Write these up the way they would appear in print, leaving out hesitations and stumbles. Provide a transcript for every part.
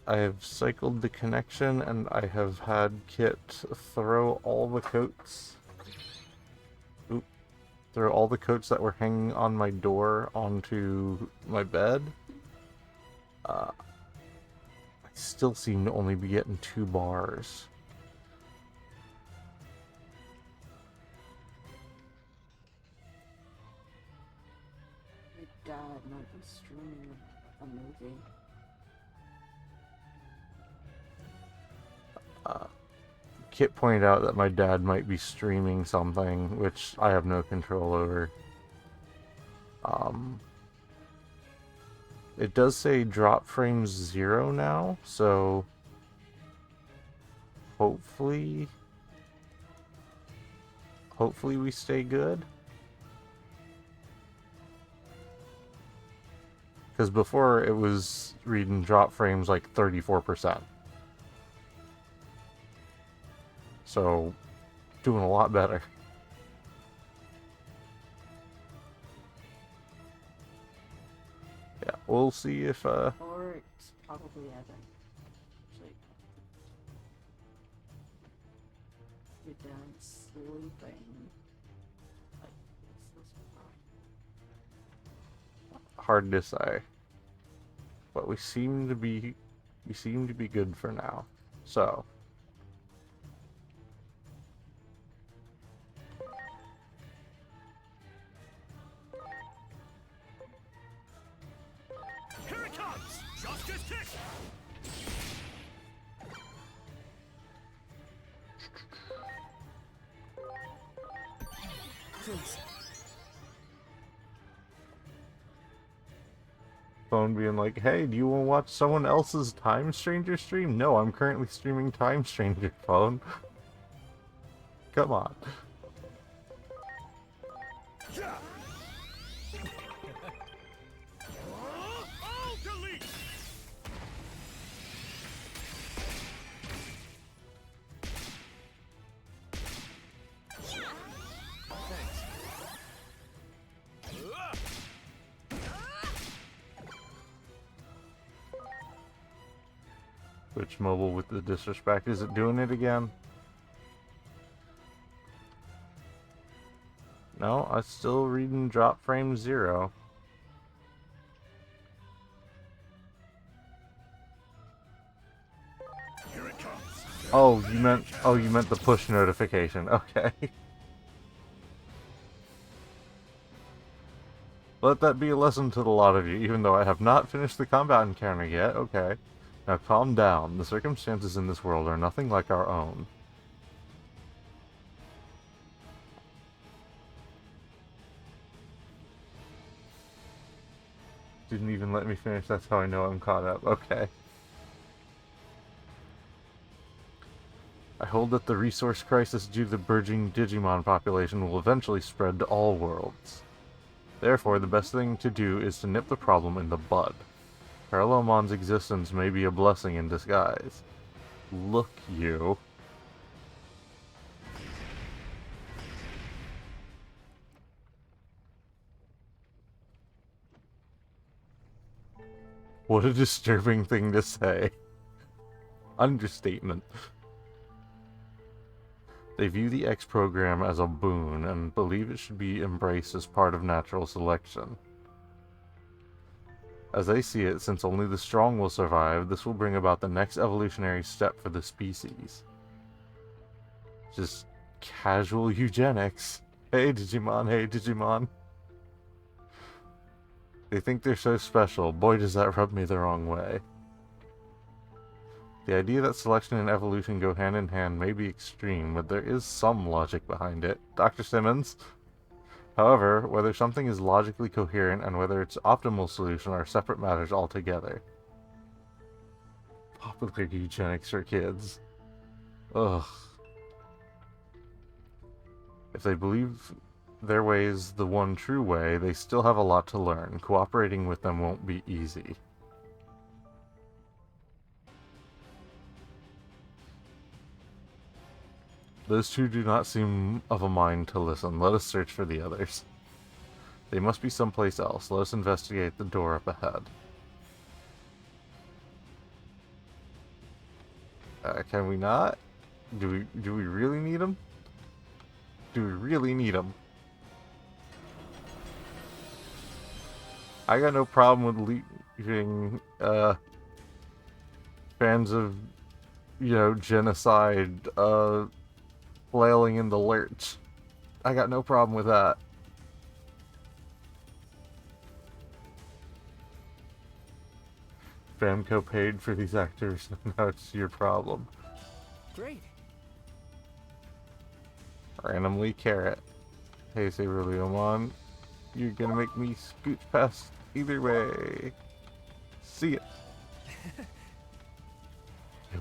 I have cycled the connection and I have had Kit throw all the coats. Oop, throw all the coats that were hanging on my door onto my bed. I still seem to only be getting 2 bars. My dad might be streaming a movie. Kit pointed out that my dad might be streaming something, which I have no control over. Um, it does say drop frames 0 now, so hopefully we stay good. Because before it was reading drop frames like 34%. So, doing a lot better. Yeah, we'll see if, Or it's probably Evan. Actually, your dad's sleeping. Like, is this hard to say. But we seem to be good for now. So, Here it comes! Justice kick! Please. phone being like, hey, do you want to watch someone else's Time Stranger stream? No, I'm currently streaming Time Stranger, phone. Come on. Yeah! Oh, delete! Which mobile with the disrespect? Is it doing it again? No, I'm still reading drop frame 0. Here it comes! Oh, you meant the push notification. Okay. Let that be a lesson to the lot of you, even though I have not finished the combat encounter yet. Okay. Now calm down. The circumstances in this world are nothing like our own. Didn't even let me finish, that's how I know I'm caught up. Okay. I hold that the resource crisis due to the burgeoning Digimon population will eventually spread to all worlds. Therefore, the best thing to do is to nip the problem in the bud. Parallelmon's existence may be a blessing in disguise. Look, you. What a disturbing thing to say. Understatement. They view the X program as a boon and believe it should be embraced as part of natural selection. As they see it, since only the strong will survive, this will bring about the next evolutionary step for the species. Just casual eugenics. Hey Digimon, hey Digimon. They think they're so special. Boy, does that rub me the wrong way. The idea that selection and evolution go hand in hand may be extreme, but there is some logic behind it. Dr. Simmons? However, whether something is logically coherent and whether its optimal solution are separate matters altogether. Popular eugenics for kids. Ugh. If they believe their way is the one true way, they still have a lot to learn. Cooperating with them won't be easy. Those two do not seem of a mind to listen. Let us search for the others. They must be someplace else. Let us investigate the door up ahead. Can we not? Do we really need them? Do we really need them? I got no problem with leaving fans of, you know, genocide flailing in the lurch. I got no problem with that. Famco paid for these actors, now it's your problem. Great. Randomly carrot. Hey, Saberleomon, you're gonna make me scooch past either way. See ya.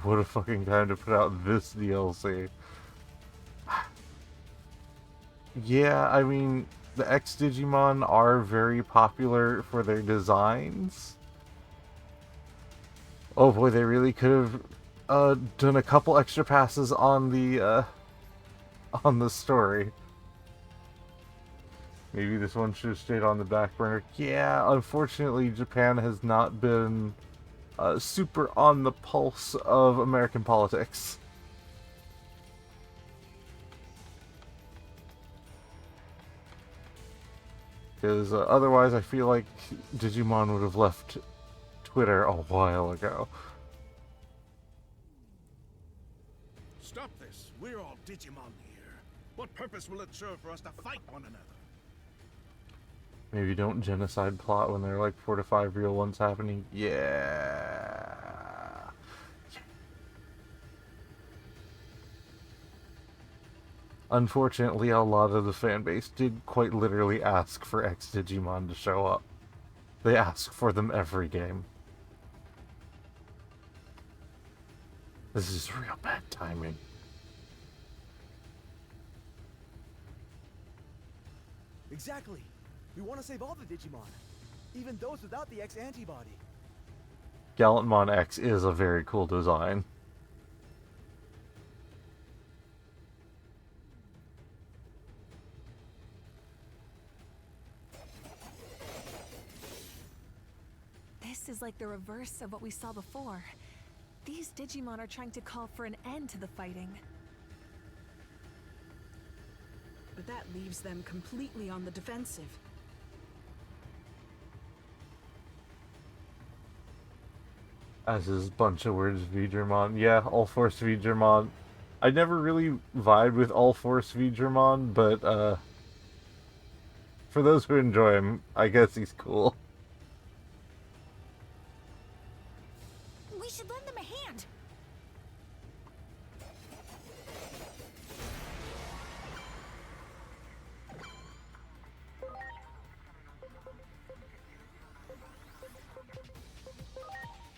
What a fucking time to put out this DLC. Yeah, I mean, the X Digimon are very popular for their designs. Oh boy, they really could have done a couple extra passes on the story. Maybe this one should have stayed on the back burner. Yeah, unfortunately, Japan has not been super on the pulse of American politics. Because otherwise, I feel like Digimon would have left Twitter a while ago. Stop this. We're all Digimon here. What purpose will it serve for us to fight one another? Maybe don't genocide plot when there are like 4 to 5 real ones happening. Yeah. Unfortunately, a lot of the fan base did quite literally ask for X Digimon to show up. They ask for them every game. This is real bad timing. Exactly. We want to save all the Digimon, even those without the X antibody. Gallantmon X is a very cool design. This is like the reverse of what we saw before. These Digimon are trying to call for an end to the fighting. But that leaves them completely on the defensive. As is bunch of words Vidramon. Yeah, All Force Vidramon. I never really vibe with All Force Vidramon, but for those who enjoy him, I guess he's cool. We should lend them a hand.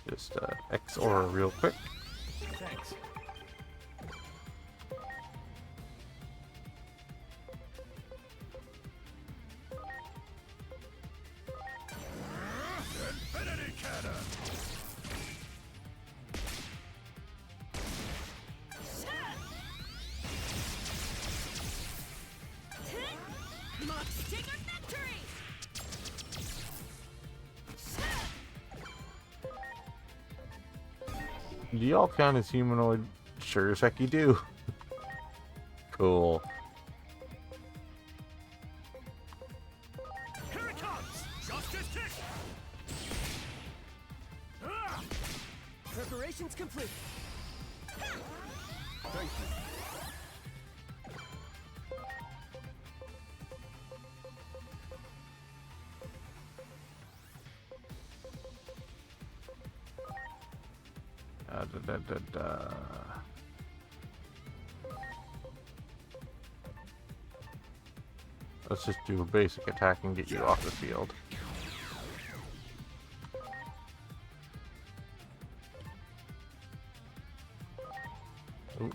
Just X Aura real quick. Thanks. Infinity Cannon! Stinger victory! Do y'all count as humanoid? Sure as heck you do. Cool. Here it comes! Justice kick! Ah! Preparations complete. Thank you. Let's just do a basic attack and get you off the field. Ooh.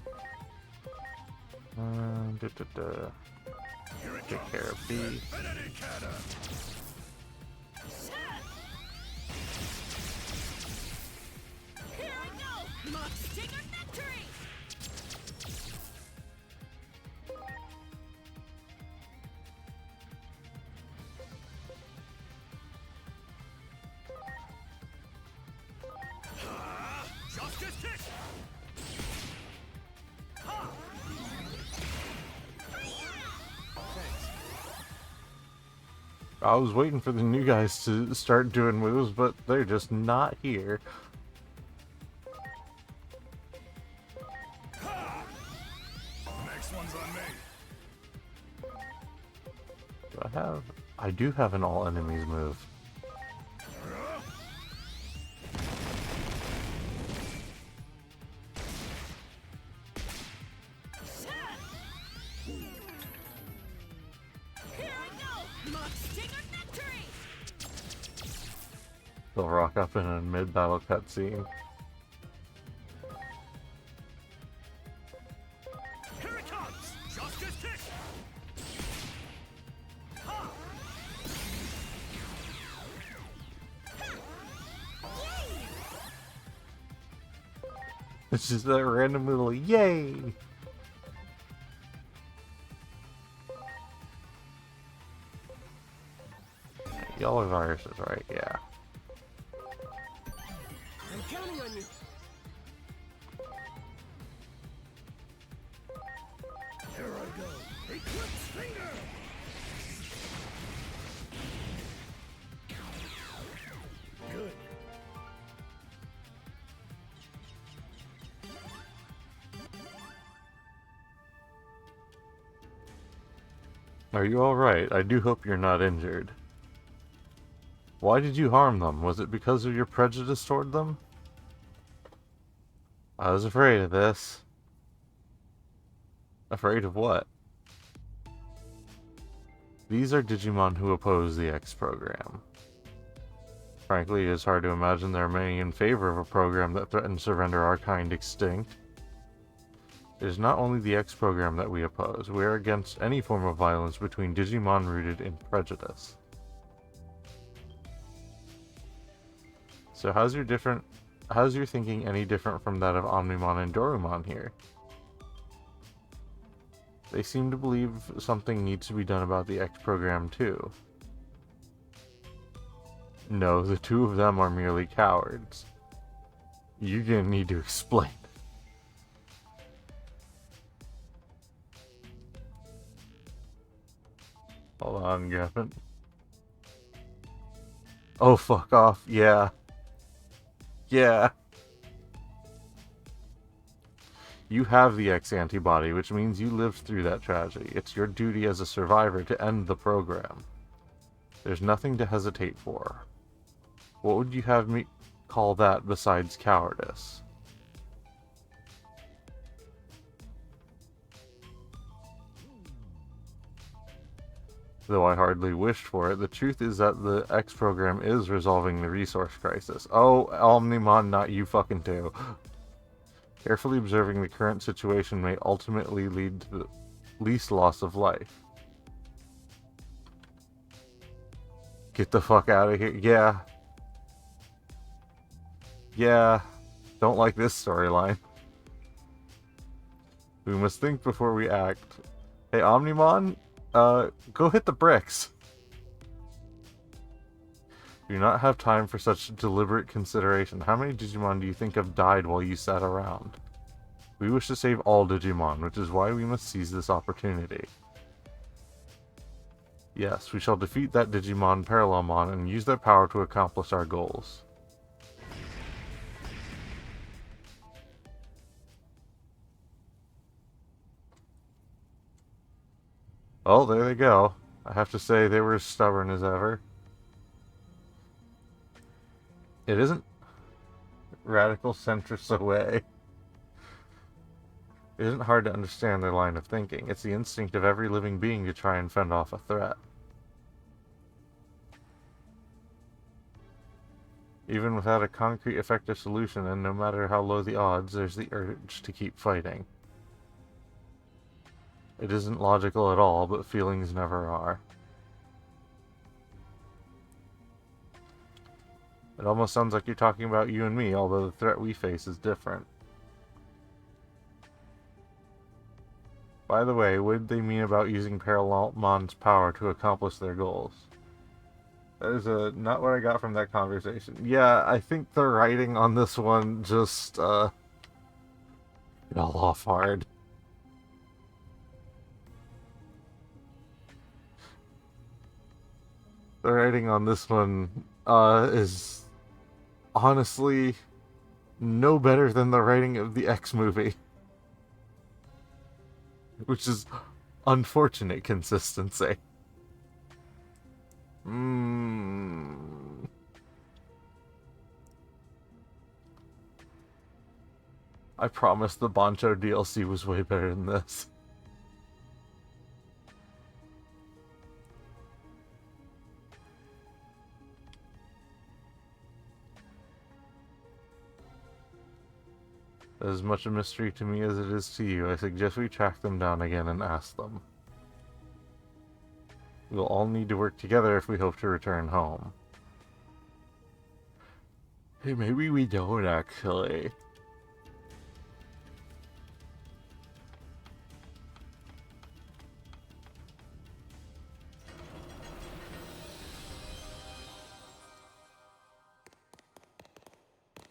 Here it Take comes! care of B. Infinity Cannon! Here we go! Stinger victory! Justice kick! I was waiting for the new guys to start doing moves, but they're just not here. Next one's on me. Do I have... I do have an all enemies move. They'll rock up in a mid-battle cutscene. Here it comes! Justice kick! Ha! It's just that random little yay! Yellow viruses, right? Yeah. I'm counting on you. Here I go. Eclipse finger! Good. Are you alright? I do hope you're not injured. Why did you harm them? Was it because of your prejudice toward them? I was afraid of this. Afraid of what? These are Digimon who oppose the X program. Frankly, it is hard to imagine there are many in favor of a program that threatens to render our kind extinct. It is not only the X program that we oppose, we are against any form of violence between Digimon rooted in prejudice. So how's your thinking any different from that of Omnimon and Dorumon here? They seem to believe something needs to be done about the X program too. No, the two of them are merely cowards. You're gonna need to explain. Hold on, Geffen. Oh, fuck off. Yeah. Yeah. You have the X antibody, which means you lived through that tragedy. It's your duty as a survivor to end the program. There's nothing to hesitate for. What would you have me call that besides cowardice? Though I hardly wished for it, the truth is that the X program is resolving the resource crisis. Oh, Omnimon, not you fucking too. Carefully observing the current situation may ultimately lead to the least loss of life. Get the fuck out of here. Yeah. Yeah. Don't like this storyline. We must think before we act. Hey, Omnimon? Go hit the bricks. Do not have time for such deliberate consideration. How many Digimon do you think have died while you sat around? We wish to save all Digimon, which is why we must seize this opportunity. Yes, we shall defeat that Digimon Parallelmon and use that power to accomplish our goals. Well, there they go. I have to say they were as stubborn as ever. It isn't radical centrists away. It isn't hard to understand their line of thinking. It's the instinct of every living being to try and fend off a threat. Even without a concrete effective solution, and no matter how low the odds, there's the urge to keep fighting. It isn't logical at all, but feelings never are. It almost sounds like you're talking about you and me, although the threat we face is different. By the way, what did they mean about using Parallelmon's power to accomplish their goals? That is not what I got from that conversation. Yeah, I think the writing on this one just, fell off hard. The writing on this one is honestly no better than the writing of the X movie, which is unfortunate consistency. I promise the Bancho DLC was way better than this. As much a mystery to me as it is to you, I suggest we track them down again and ask them. We'll all need to work together if we hope to return home. Hey, maybe we don't actually.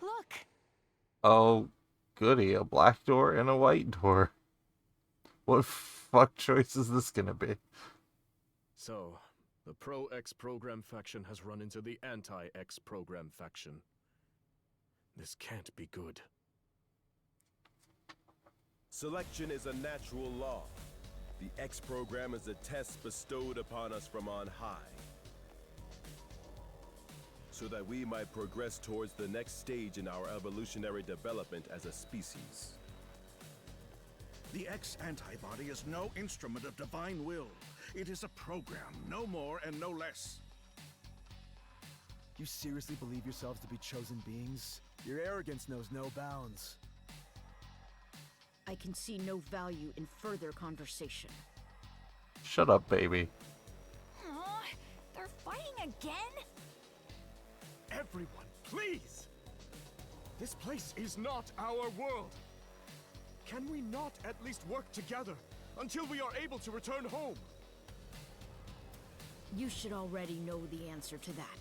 Look! Oh, goody, a black door and a white door. What fuck choice is this gonna be? So, the pro-X program faction has run into the anti-X program faction. This can't be good. Selection is a natural law. The X program is a test bestowed upon us from on high, so that we might progress towards the next stage in our evolutionary development as a species. The X antibody is no instrument of divine will. It is a program, no more and no less. You seriously believe yourselves to be chosen beings? Your arrogance knows no bounds. I can see no value in further conversation. Shut up, baby. Aw, they're fighting again? Everyone, please! This place is not our world! Can we not at least work together until we are able to return home? You should already know the answer to that.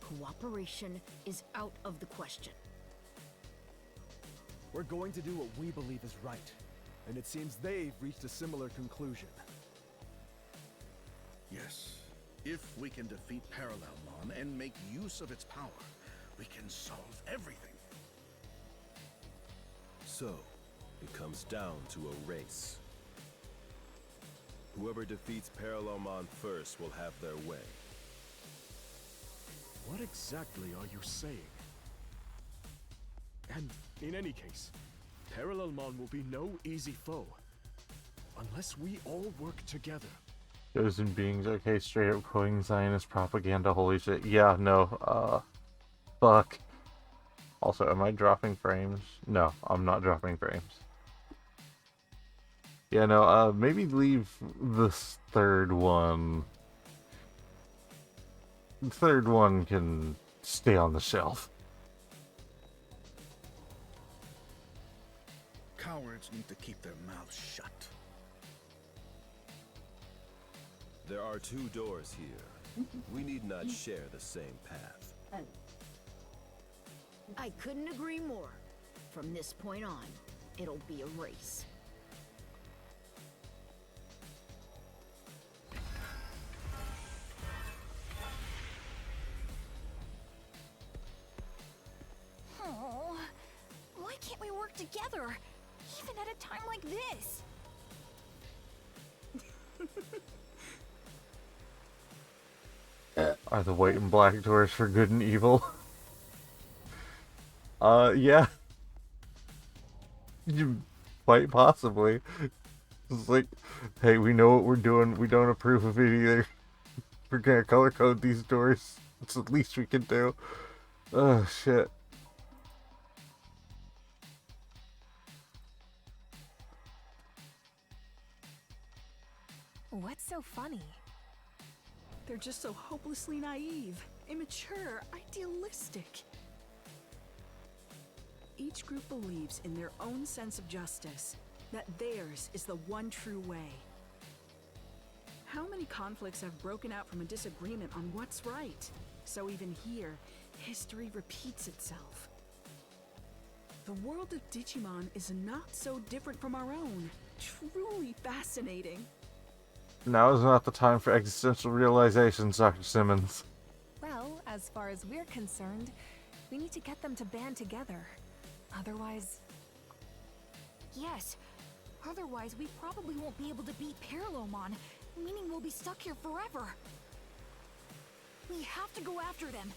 Cooperation is out of the question. We're going to do what we believe is right, and it seems they've reached a similar conclusion. Yes, if we can defeat Parallelmon and make use of its power, we can solve everything. So, it comes down to a race. Whoever defeats Parallelmon first will have their way. What exactly are you saying? And in any case, Parallelmon will be no easy foe. Unless we all work together. Chosen beings, okay, straight up quoting Zionist propaganda, holy shit. Yeah, no, fuck. Also, am I dropping frames? No, I'm not dropping frames. Yeah, no, maybe leave this third one. The third one can stay on the shelf. Cowards need to keep their mouths shut. There are two doors here. We need not share the same path. I couldn't agree more. From this point on, it'll be a race. Oh, why can't we work together? Even at a time like this? Are the white and black doors for good and evil? Yeah. Quite possibly. It's like, hey, we know what we're doing, we don't approve of it either. We're gonna color code these doors. It's the least we can do. Oh, shit. What's so funny? They're just so hopelessly naive, immature, idealistic. Each group believes in their own sense of justice, that theirs is the one true way. How many conflicts have broken out from a disagreement on what's right? So even here, history repeats itself. The world of Digimon is not so different from our own. Truly fascinating. Now is not the time for existential realizations, Dr. Simmons. Well, as far as we're concerned, we need to get them to band together. Otherwise... Yes. Otherwise, we probably won't be able to beat Parallelmon, meaning we'll be stuck here forever. We have to go after them.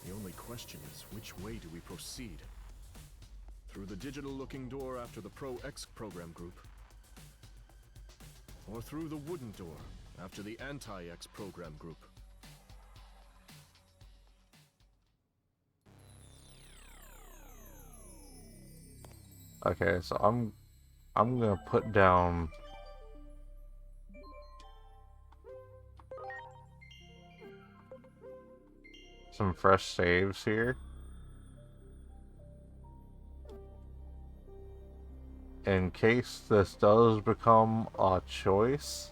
The only question is, which way do we proceed? Through the digital-looking door after the Pro-X program group? Or through the wooden door after the Anti-X program group? Okay, so I'm gonna put down some fresh saves here. In case this does become a choice,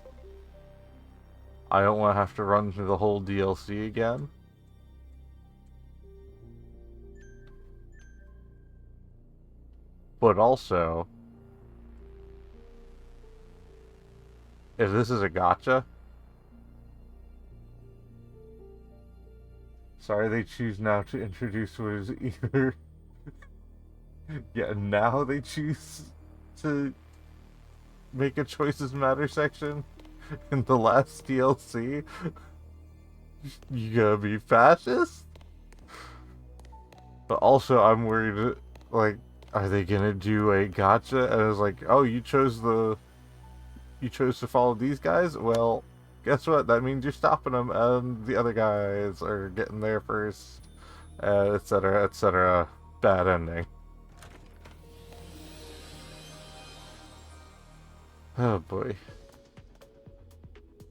I don't want to have to run through the whole DLC again. But also, if this is a gotcha, sorry they choose now to introduce what is either... yeah, now they choose to make a choices matter section in the last DLC. You gonna be fascist? But also I'm worried, like, are they gonna do a gotcha? And it's like, oh, you chose to follow these guys? Well, guess what? That means you're stopping them, and the other guys are getting there first, etc., etc. Bad ending. Oh boy.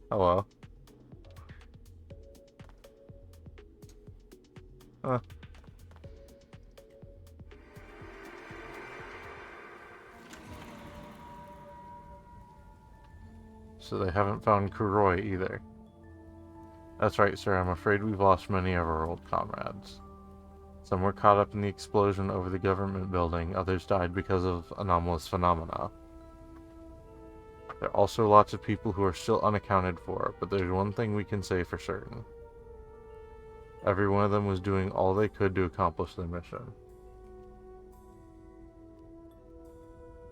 Hello. Huh. So they haven't found Kuroi either. That's right, sir. I'm afraid we've lost many of our old comrades. Some were caught up in the explosion over the government building, others died because of anomalous phenomena. There are also lots of people who are still unaccounted for, but there's one thing we can say for certain. Every one of them was doing all they could to accomplish their mission.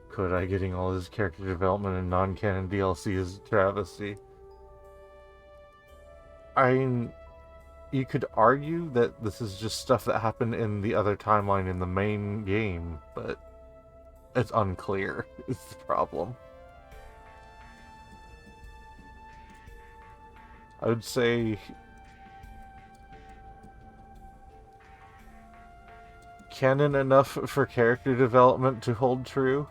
Kodai getting all his character development and non-canon DLC is a travesty. I mean, you could argue that this is just stuff that happened in the other timeline in the main game, but it's unclear, is the problem. I would say canon enough for character development to hold true,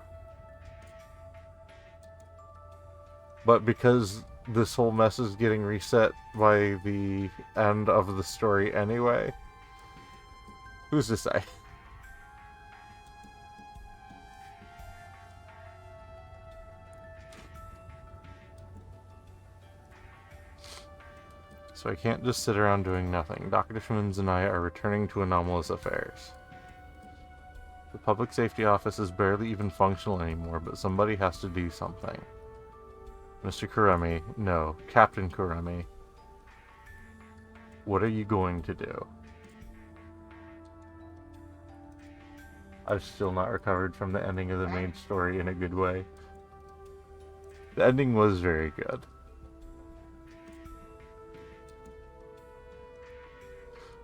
but because this whole mess is getting reset by the end of the story anyway, who's to say? So I can't just sit around doing nothing. Dr. Schmidt and I are returning to anomalous affairs. The public safety office is barely even functional anymore, but somebody has to do something. Mr. Kuremi, no, Captain Kuremi, what are you going to do? I've still not recovered from the ending of the main story in a good way. The ending was very good.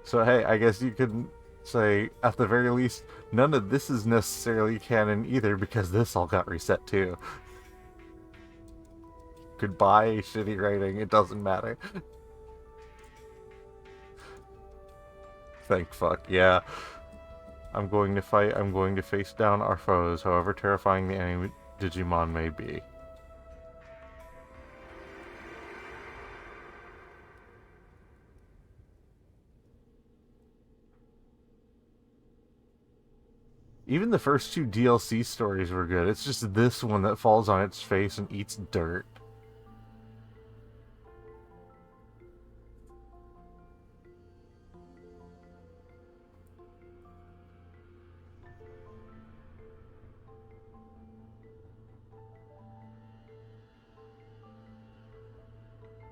So hey, I guess you could say, at the very least, none of this is necessarily canon either, because this all got reset too. Goodbye, shitty writing, it doesn't matter. Thank fuck, yeah. I'm going to fight, I'm going to face down our foes, however terrifying the enemy Digimon may be. Even the first two DLC stories were good. It's just this one that falls on its face and eats dirt.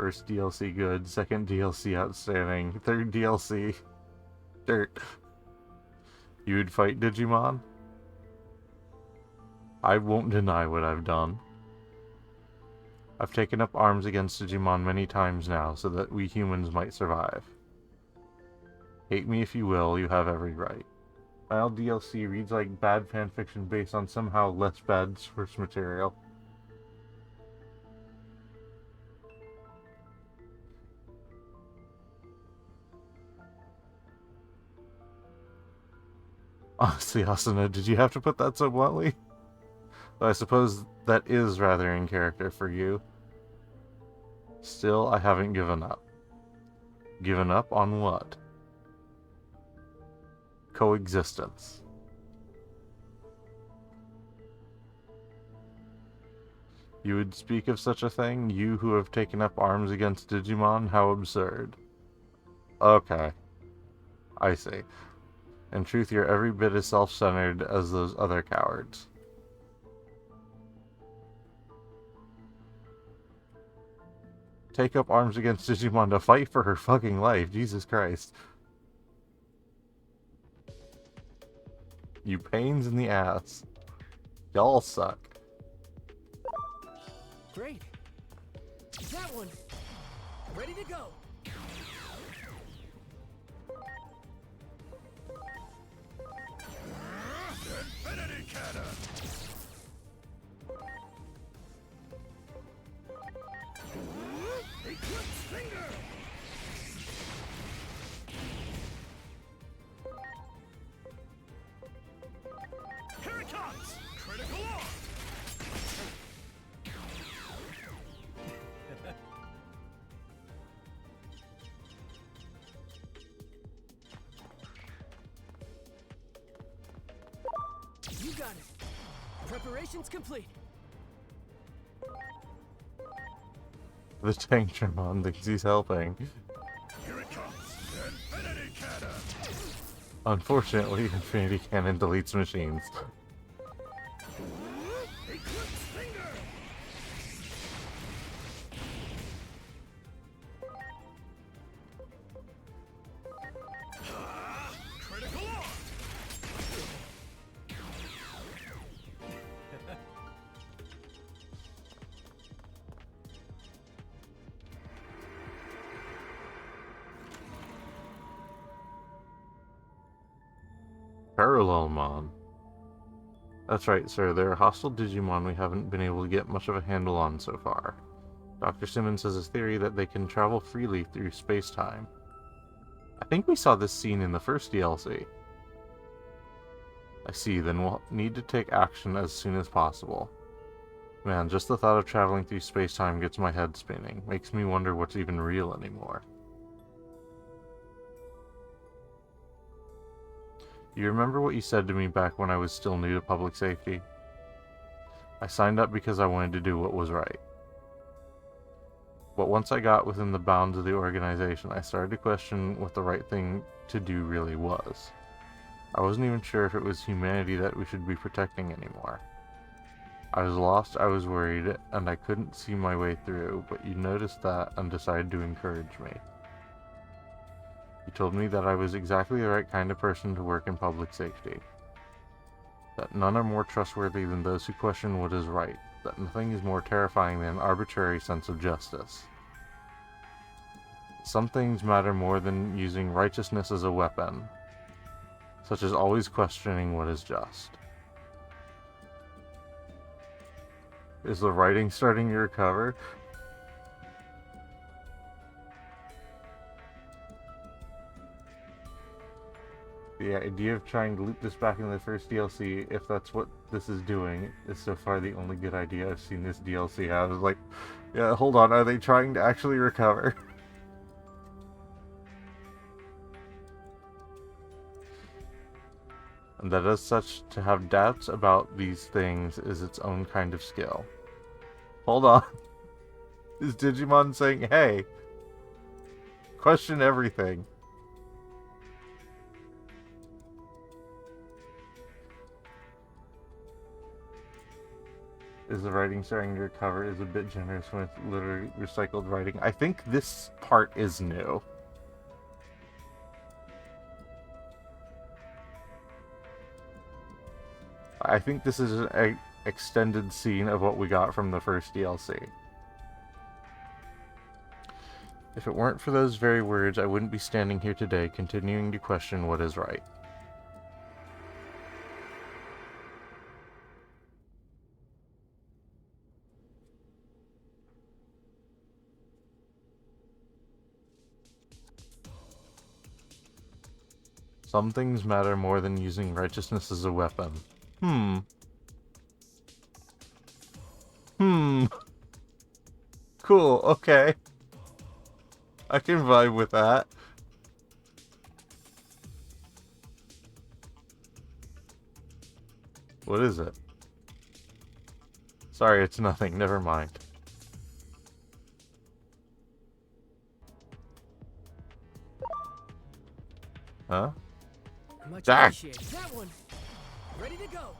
First DLC good, second DLC outstanding, third DLC dirt. You would fight Digimon? I won't deny what I've done. I've taken up arms against Digimon many times now so that we humans might survive. Hate me if you will, you have every right. Final DLC reads like bad fanfiction based on somehow less bad source material. Honestly, Asuna, did you have to put that so bluntly? Though I suppose that is rather in character for you. Still, I haven't given up. Given up on what? Coexistence. You would speak of such a thing? You who have taken up arms against Digimon? How absurd. Okay. I see. In truth, you're every bit as self-centered as those other cowards. Take up arms against Digimon to fight for her fucking life. Jesus Christ. You pains in the ass. Y'all suck. Great. That one. Ready to go. Infinity Cannon! Eclipse Finger! Here it comes! Critical Arm! You got it. Preparations complete. The Tankdramon thinks he's helping. Here it comes! Infinity Cannon! Unfortunately, Infinity Cannon deletes machines. Eclipse Finger! Critical Arm! Parallelmon. That's right, sir. There are hostile Digimon we haven't been able to get much of a handle on so far. Dr. Simmons has a theory that they can travel freely through space-time. I think we saw this scene in the first DLC. I see, then we'll need to take action as soon as possible. Man, just the thought of traveling through space-time gets my head spinning. Makes me wonder what's even real anymore. You remember what you said to me back when I was still new to public safety? I signed up because I wanted to do what was right. But once I got within the bounds of the organization, I started to question what the right thing to do really was. I wasn't even sure if it was humanity that we should be protecting anymore. I was lost, I was worried, and I couldn't see my way through, but you noticed that and decided to encourage me. You told me that I was exactly the right kind of person to work in public safety. That none are more trustworthy than those who question what is right. That nothing is more terrifying than an arbitrary sense of justice. Some things matter more than using righteousness as a weapon, such as always questioning what is just. Is the writing starting to recover? The idea of trying to loop this back in the first DLC, if that's what this is doing, is so far the only good idea I've seen this DLC have. Is like, yeah, hold on, are they trying to actually recover? And that as such, to have doubts about these things is its own kind of skill. Hold on. Is Digimon saying, hey, question everything? Is the writing starting to recover? Is a bit generous with literally recycled writing. I think this part is new. I think this is an extended scene of what we got from the first DLC. If it weren't for those very words, I wouldn't be standing here today continuing to question what is right. Some things matter more than using righteousness as a weapon. Cool, okay. I can vibe with that. What is it? Sorry, it's nothing. Never mind. Huh? Much Jack! appreciated. That one. Ready to go.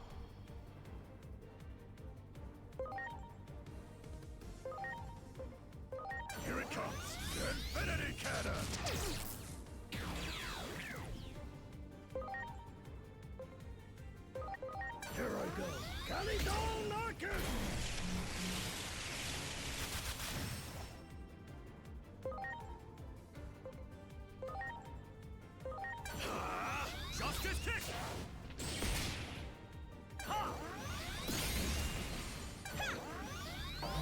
Here it comes. Infinity Cannon! Here I go. Calidon Narkin! Justice kick!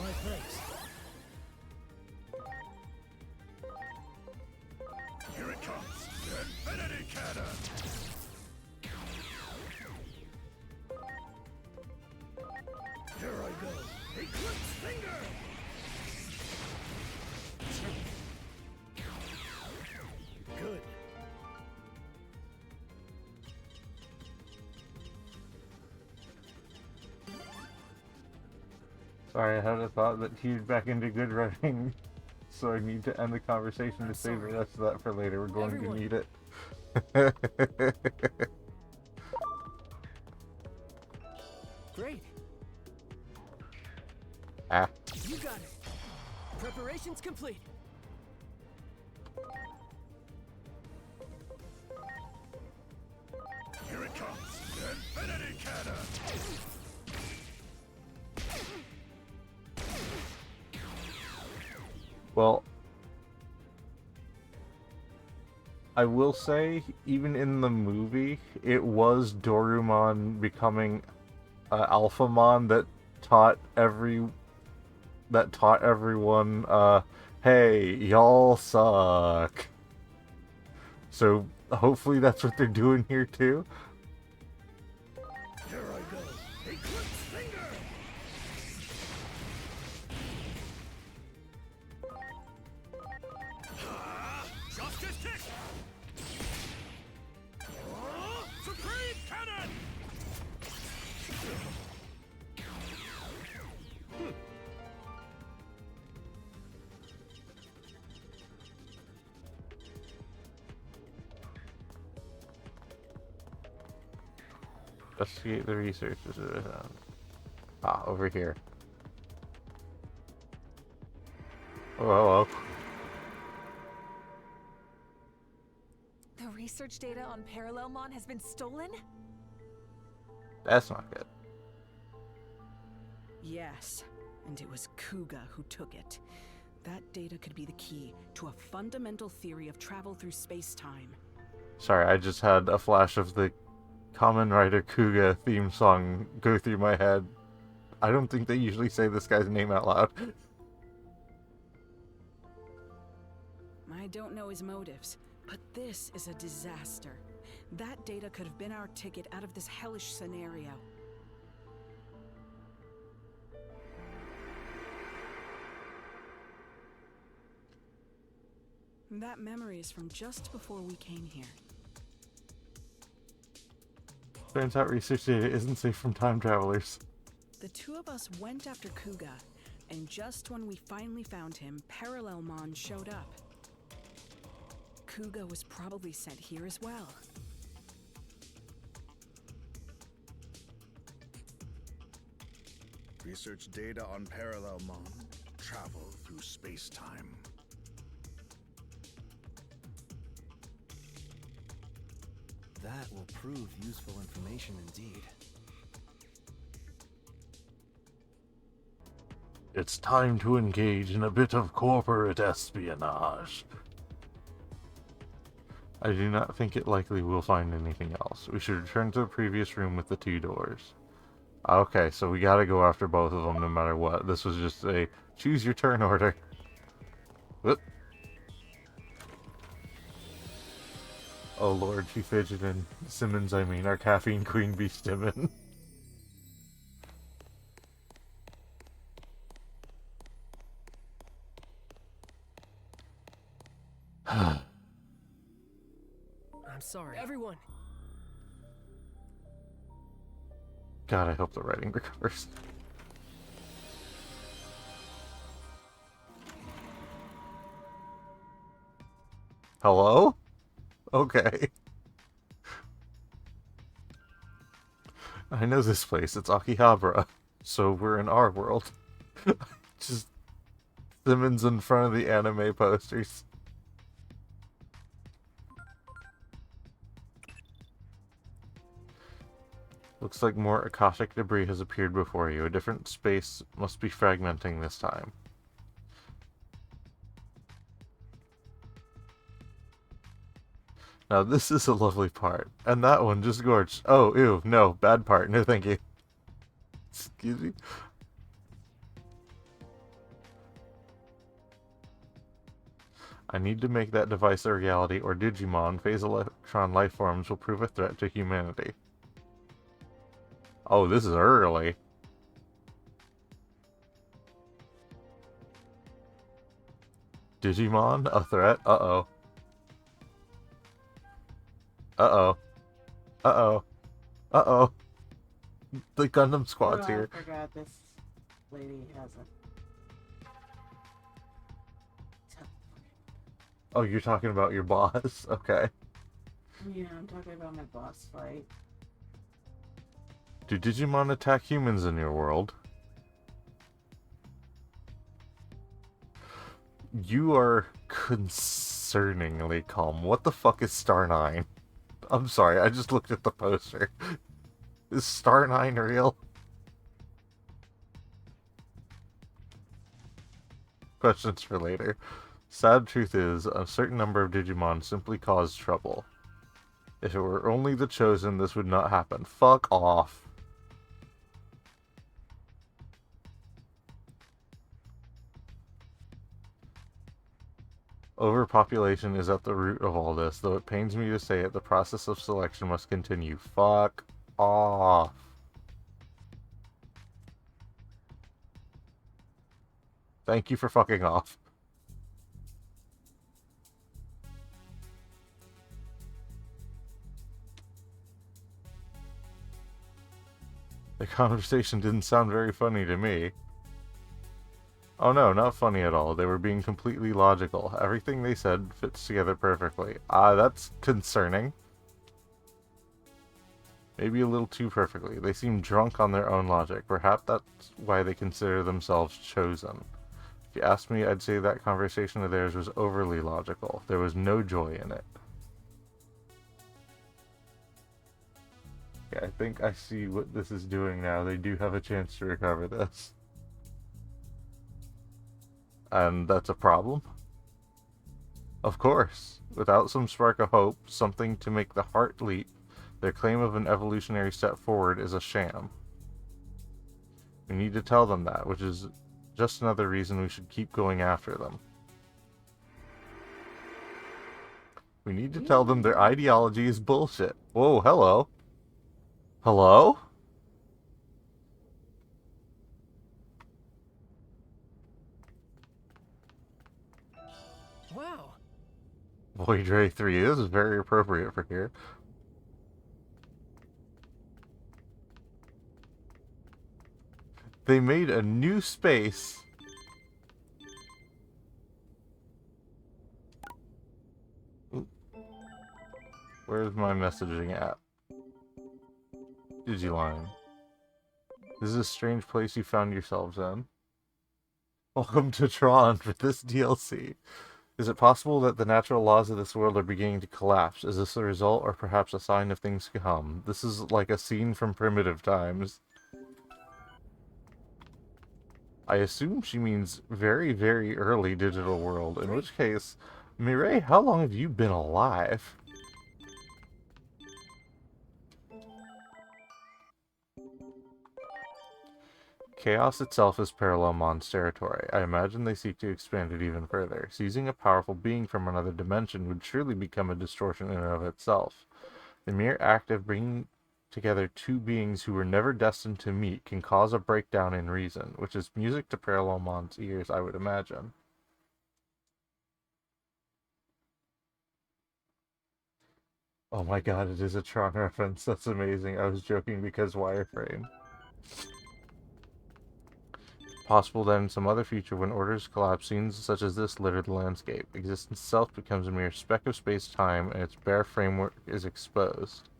My thanks. Here it comes. Infinity Cannon! Here I go. Eclipse Finger! Good. Sorry, I had a thought that he'd back into good writing, so I need to end the conversation to save the rest of that for later. We're going Everyone. to need it. Great. Ah. You got it. Preparations complete. Here it comes. Infinity Cannon! Well, I will say, even in the movie, it was Dorumon becoming Alphamon that taught everyone, hey, y'all suck. So hopefully that's what they're doing here too. Here I go. Eclipse Finger! Justice kick! Supreme cannon! Investigate the research. Ah, over here. Oh, hello. The research data on Parallelmon has been stolen? That's not good. Yes, and it was Kuga who took it. That data could be the key to a fundamental theory of travel through space-time. Sorry, I just had a flash of the Kamen Rider Kuga theme song go through my head. I don't think they usually say this guy's name out loud. I don't know his motives, but this is a disaster. That data could have been our ticket out of this hellish scenario. That memory is from just before we came here. Turns out research data isn't safe from time travelers. The two of us went after Kuga, and just when we finally found him, Parallelmon showed up. Kuga was probably sent here as well. Research data on Parallelmon. Travel through space-time. That will prove useful information indeed. It's time to engage in a bit of corporate espionage. I do not think it likely we'll find anything else. We should return to the previous room with the 2 doors. Okay, so we gotta go after both of them no matter what. This was just a choose your turn order. Whoop. Oh lord, she fidgeted. Simmons, I mean, our caffeine queen bee Stimmin. I'm sorry. Everyone! God, I hope the writing recovers. Hello? Okay. I know this place. It's Akihabara. So we're in our world. Just Simmons in front of the anime posters. Looks like more Akashic debris has appeared before you. A different space must be fragmenting this time. Now this is a lovely part. And that one just gorged. Oh, ew, no, bad part. No thank you. Excuse me? I need to make that device a reality, or Digimon, phase electron life forms will prove a threat to humanity. Oh, this is early. Digimon? A threat? Uh-oh. Uh-oh. Uh-oh. Uh-oh. The Gundam Squad's here. I forgot this lady has a... Oh, you're talking about your boss? Okay. Yeah, I'm talking about my boss fight. Do Digimon attack humans in your world? You are concerningly calm. What the fuck is Star 9? I'm sorry, I just looked at the poster. Is Star 9 real? Questions for later. Sad truth is, a certain number of Digimon simply cause trouble. If it were only the Chosen, this would not happen. Fuck off. Overpopulation is at the root of all this, though it pains me to say it, the process of selection must continue. Fuck off. Thank you for fucking off. The conversation didn't sound very funny to me. Oh no, not funny at all. They were being completely logical. Everything they said fits together perfectly. That's concerning. Maybe a little too perfectly. They seem drunk on their own logic. Perhaps that's why they consider themselves chosen. If you ask me, I'd say that conversation of theirs was overly logical. There was no joy in it. Yeah, I think I see what this is doing now. They do have a chance to recover this. And that's a problem? Of course. Without some spark of hope, something to make the heart leap, their claim of an evolutionary step forward is a sham. We need to tell them that, which is just another reason we should keep going after them. We need to tell them their ideology is bullshit. Whoa, hello. Hello? Wow. Void Ray 3, this is very appropriate for here. They made a new space. Where's my messaging app? Digiline. This is a strange place you found yourselves in. Welcome to Tron for this DLC. Is it possible that the natural laws of this world are beginning to collapse? Is this a result or perhaps a sign of things to come? This is like a scene from primitive times. I assume she means very, very early digital world, in which case, Mireille, how long have you been alive? Chaos itself is Parallelmon's territory. I imagine they seek to expand it even further. Seizing a powerful being from another dimension would surely become a distortion in and of itself. The mere act of bringing together two beings who were never destined to meet can cause a breakdown in reason, which is music to Parallelmon's ears, I would imagine. Oh my god, it is a Tron reference. That's amazing. I was joking because wireframe. Possible that in some other future, when orders collapse, scenes such as this litter the landscape. Existence itself becomes a mere speck of space-time, and its bare framework is exposed.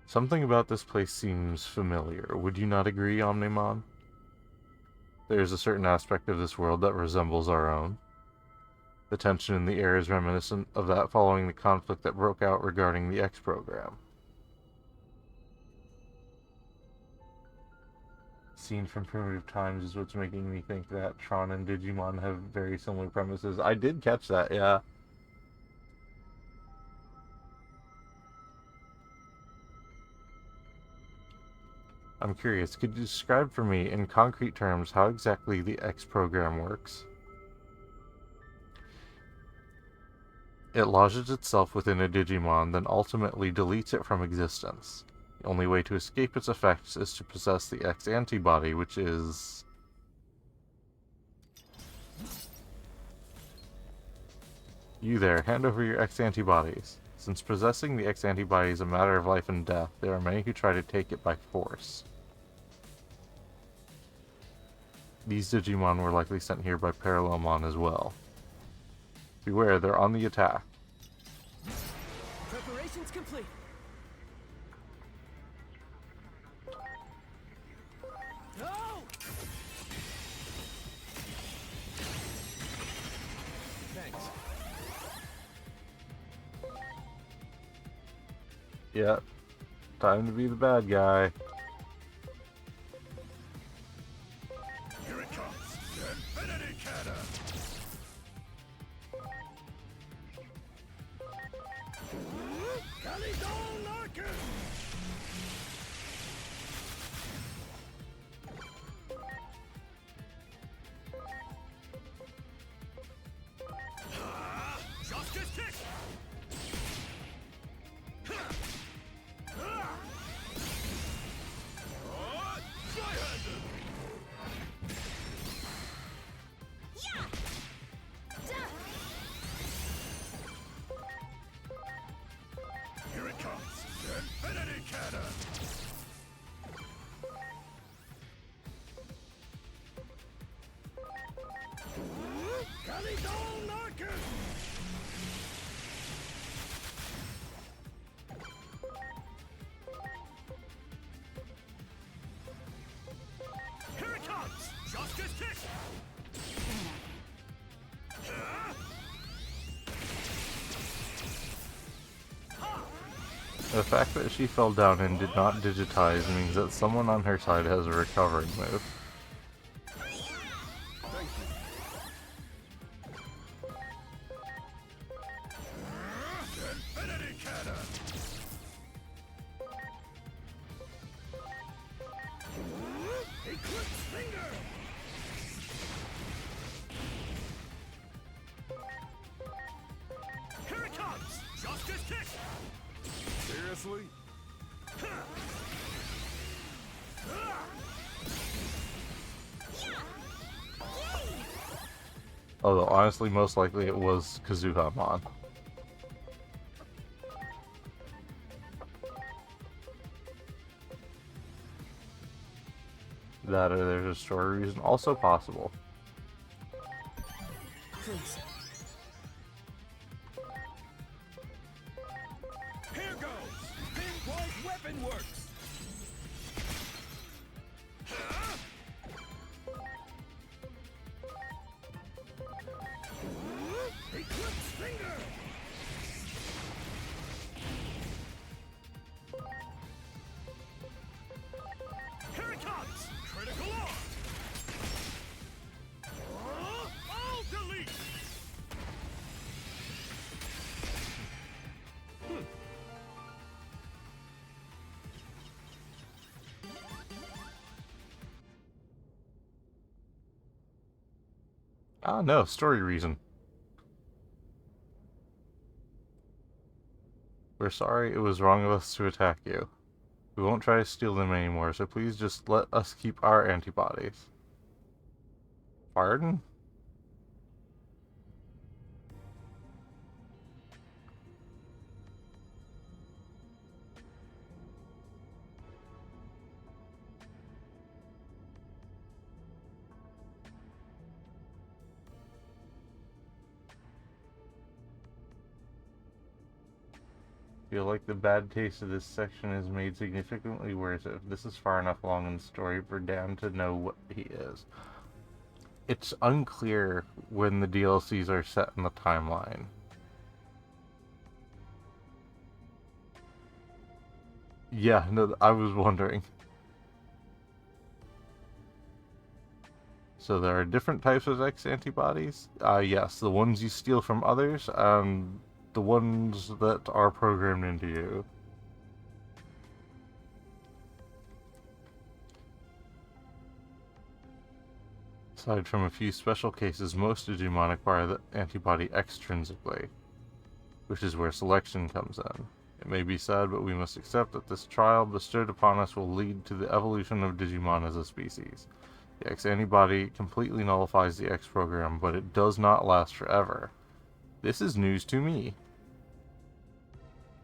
Something about this place seems familiar. Would you not agree, Omnimon? There is a certain aspect of this world that resembles our own. The tension in the air is reminiscent of that following the conflict that broke out regarding the X program. Scene from primitive times is what's making me think that Tron and Digimon have very similar premises. I did catch that, yeah. I'm curious, could you describe for me, in concrete terms, how exactly the X program works? It lodges itself within a Digimon, then ultimately deletes it from existence. The only way to escape its effects is to possess the X antibody, which is... You there, hand over your X antibodies. Since possessing the X antibody is a matter of life and death, there are many who try to take it by force. These Digimon were likely sent here by Parallelmon as well. Beware, they're on the attack. Preparations complete. No! Thanks. Yep. Time to be the bad guy. Here it comes. The Infinity Cannon. Calidon Larkin! Justice kick! Here it comes! The Infinity Cannon! Calidon Larkin! Here it comes! Justice kick! The fact that she fell down and did not digitize means that someone on her side has a recovering move. Infinity Cannon! Eclipse Finger! Here it comes! Justice kick! Seriously? Although, honestly, most likely it was Kazuhamon. That or there's a story reason, also possible. please. Here goes! Pinpoint weapon works! Eclipse finger! Here it comes! Critical arm! I'll delete! Ah, no, story reason. We're sorry it was wrong of us to attack you. We won't try to steal them anymore, so please just let us keep our antibodies. Pardon? Feel like the bad taste of this section is made significantly worse if this is far enough along in the story for Dan to know what he is. It's unclear when the DLCs are set in the timeline. Yeah, no, I was wondering. So there are different types of X antibodies? Yes, the ones you steal from others, and the ones that are programmed into you. Aside from a few special cases, most Digimon acquire the antibody extrinsically, which is where selection comes in. It may be sad, but we must accept that this trial bestowed upon us will lead to the evolution of Digimon as a species. The X antibody completely nullifies the X program, but it does not last forever. This is news to me.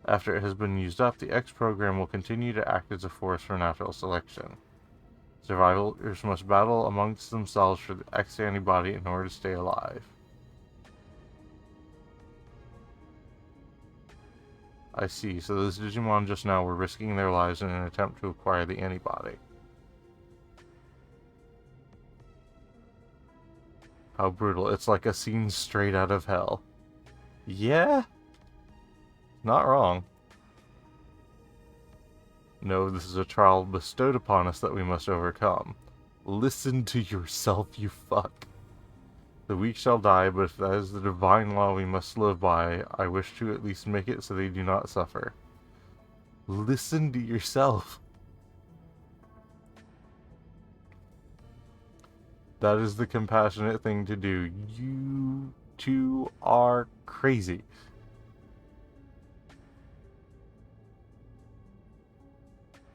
After it has been used up, the X program will continue to act as a force for natural selection. Survivors must battle amongst themselves for the X antibody in order to stay alive. I see, so those Digimon just now were risking their lives in an attempt to acquire the antibody. How brutal. It's like a scene straight out of hell. Yeah? Not wrong. No, this is a trial bestowed upon us that we must overcome. Listen to yourself, you fuck. The weak shall die, but if that is the divine law we must live by, I wish to at least make it so they do not suffer. Listen to yourself. That is the compassionate thing to do. You two are crazy.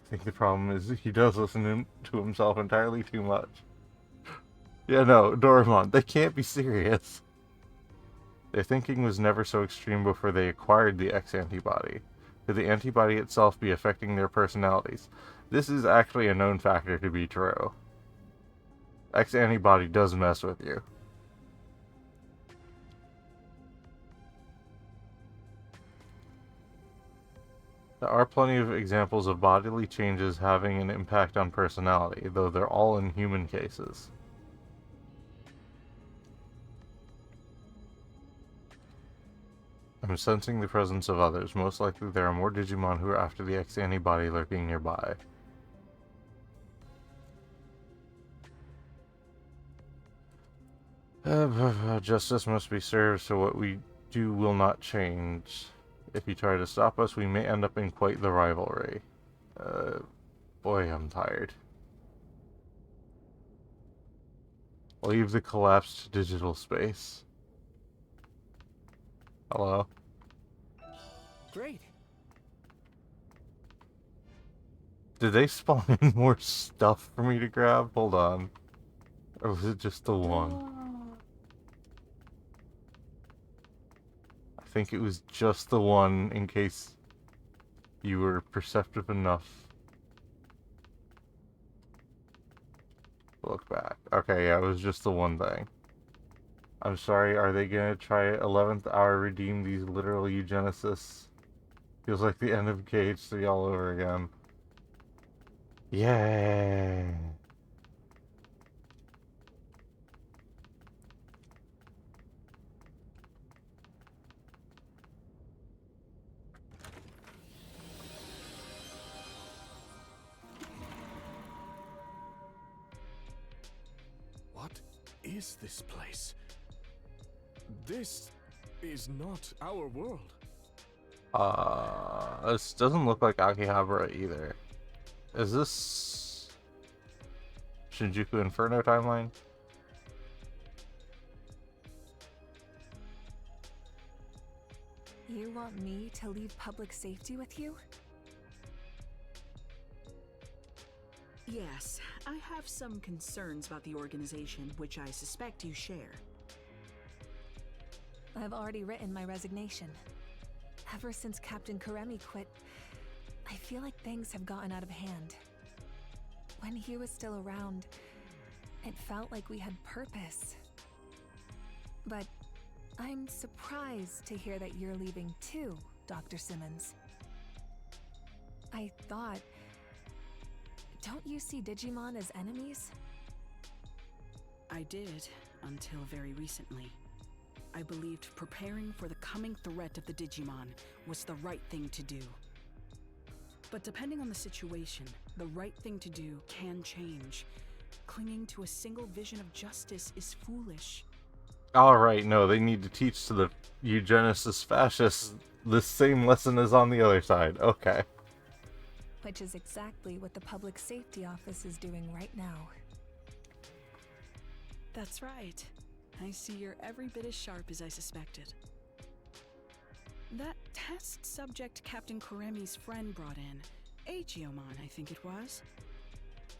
I think the problem is he does listen to himself entirely too much. Yeah, no, Doraemon, they can't be serious. Their thinking was never so extreme before they acquired the X antibody. Could the antibody itself be affecting their personalities? This is actually a known factor to be true. X antibody does mess with you. There are plenty of examples of bodily changes having an impact on personality, though they're all in human cases. I'm sensing the presence of others. Most likely there are more Digimon who are after the X antibody lurking nearby. Justice must be served, so what we do will not change. If you try to stop us, we may end up in quite the rivalry. Boy, I'm tired. Leave the collapsed digital space. Hello? Great. Did they spawn in more stuff for me to grab? Hold on. Or was it just the one? I think it was just the one, in case you were perceptive enough to look back. Okay, yeah, it was just the one thing. I'm sorry, are they gonna try 11th hour redeem these literal eugenicists? Feels like the end of KH3 all over again. Yay! What is this place? This is not our world. This doesn't look like Akihabara either. Is this Shinjuku Inferno timeline? You want me to leave public safety with you? Yes, I have some concerns about the organization, which I suspect you share. I've already written my resignation. Ever since Captain Karemi quit, I feel like things have gotten out of hand. When he was still around, it felt like we had purpose. But I'm surprised to hear that you're leaving too, Dr. Simmons. I thought... Don't you see Digimon as enemies? I did, until very recently. I believed preparing for the coming threat of the Digimon was the right thing to do. But depending on the situation, the right thing to do can change. Clinging to a single vision of justice is foolish. Alright, no, they need to teach to the eugenicist fascists the same lesson as on the other side. Okay. Which is exactly what the Public Safety Office is doing right now. That's right. I see you're every bit as sharp as I suspected. That test subject Captain Karemi's friend brought in, Aegiomon, I think it was.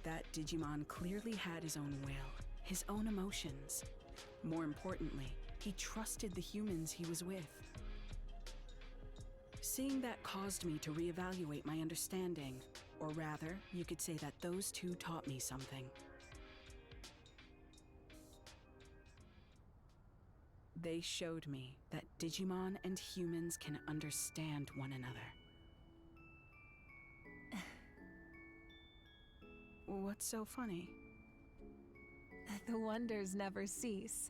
That Digimon clearly had his own will, his own emotions. More importantly, he trusted the humans he was with. Seeing that caused me to reevaluate my understanding, or rather, you could say that those two taught me something. They showed me that Digimon and humans can understand one another. What's so funny? The wonders never cease.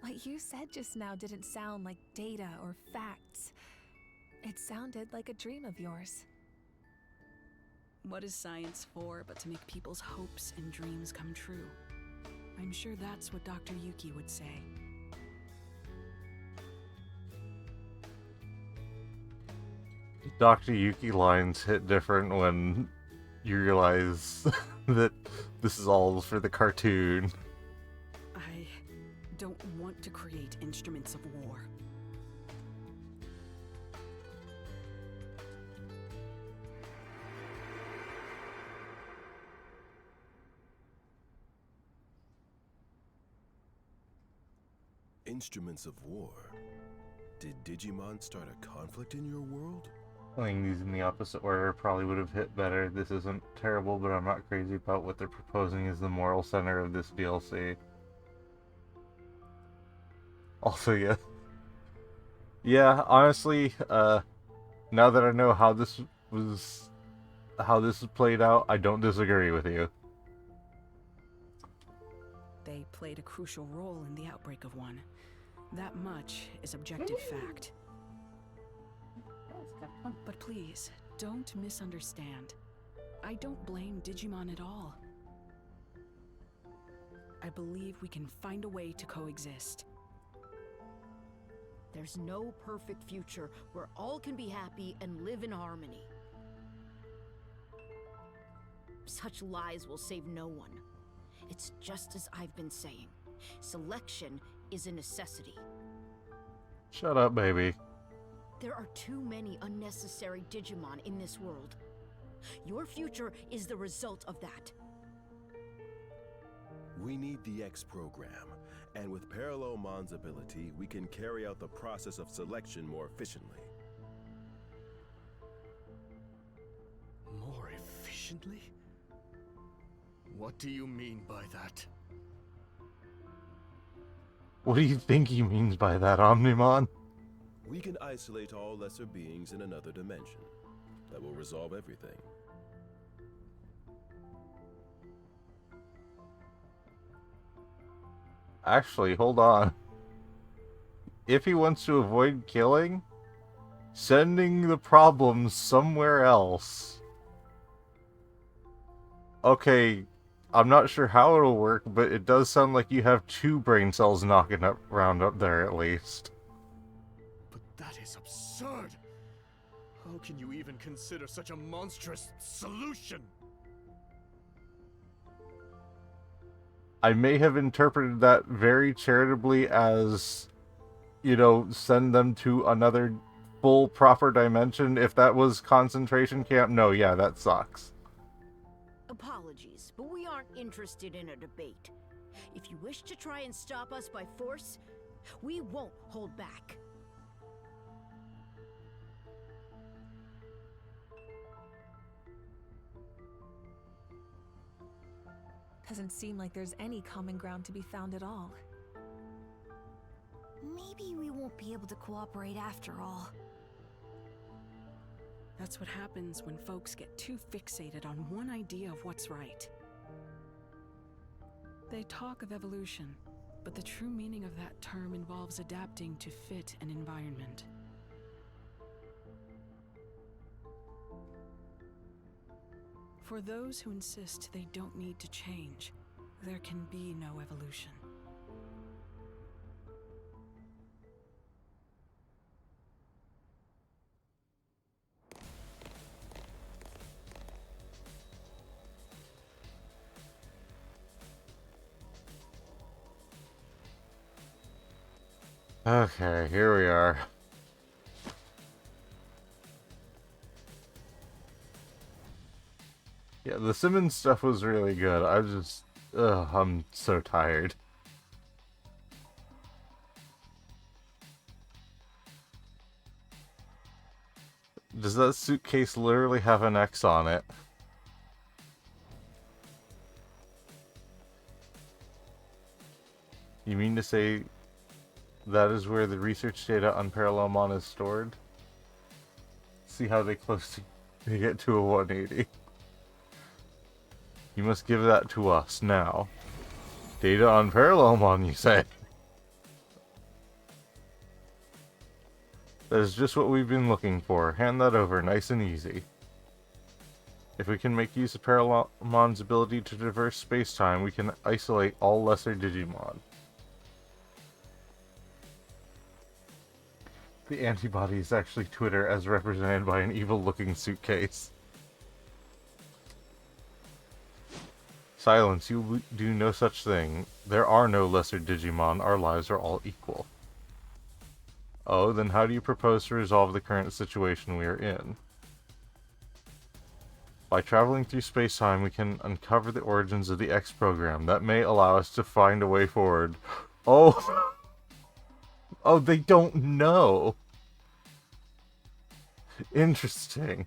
What you said just now didn't sound like data or facts. It sounded like a dream of yours. What is science for but to make people's hopes and dreams come true? I'm sure that's what Dr. Yuki would say. Dr. Yuki lines hit different when you realize that this is all for the cartoon. I don't want to create instruments of war. Instruments of war? Did Digimon start a conflict in your world? Playing these in the opposite order probably would have hit better. This isn't terrible, but I'm not crazy about what they're proposing as the moral center of this DLC. Also, yeah. Yeah, honestly, now that I know how this was played out, I don't disagree with you. They played a crucial role in the outbreak of one. That much is objective fact. But please, don't misunderstand. I don't blame Digimon at all. I believe we can find a way to coexist. There's no perfect future where all can be happy and live in harmony. Such lies will save no one. It's just as I've been saying. Selection is a necessity. Shut up, baby. There are too many unnecessary Digimon in this world. Your future is the result of that. We need the X program, and with Parallelomon's ability, we can carry out the process of selection more efficiently. More efficiently? What do you mean by that? What do you think he means by that, Omnimon? We can isolate all lesser beings in another dimension. That will resolve everything. Actually, hold on. If he wants to avoid killing, sending the problems somewhere else. Okay, I'm not sure how it'll work, but it does sound like you have 2 brain cells knocking around up there at least. But that is absurd! How can you even consider such a monstrous solution? I may have interpreted that very charitably as, you know, send them to another full proper dimension. If that was concentration camp, no, yeah, that sucks. Apologies, but we aren't interested in a debate. If you wish to try and stop us by force, we won't hold back. Doesn't seem like there's any common ground to be found at all. Maybe we won't be able to cooperate after all. That's what happens when folks get too fixated on one idea of what's right. They talk of evolution, but the true meaning of that term involves adapting to fit an environment. For those who insist they don't need to change, there can be no evolution. Okay, here we are. Yeah, the Simmons stuff was really good. I'm so tired. Does that suitcase literally have an X on it? You mean to say that is where the research data on Parallelmon is stored? See how they get to a 180. You must give that to us now. Data on Parallelmon, you say? That is just what we've been looking for. Hand that over, nice and easy. If we can make use of Parallelmon's ability to traverse space-time, we can isolate all lesser Digimon. The antibody is actually Twitter as represented by an evil-looking suitcase. Silence, you do no such thing. There are no lesser Digimon, our lives are all equal. Oh, then how do you propose to resolve the current situation we are in? By traveling through space-time, we can uncover the origins of the X program. That may allow us to find a way forward. Oh! Oh, they don't know! Interesting.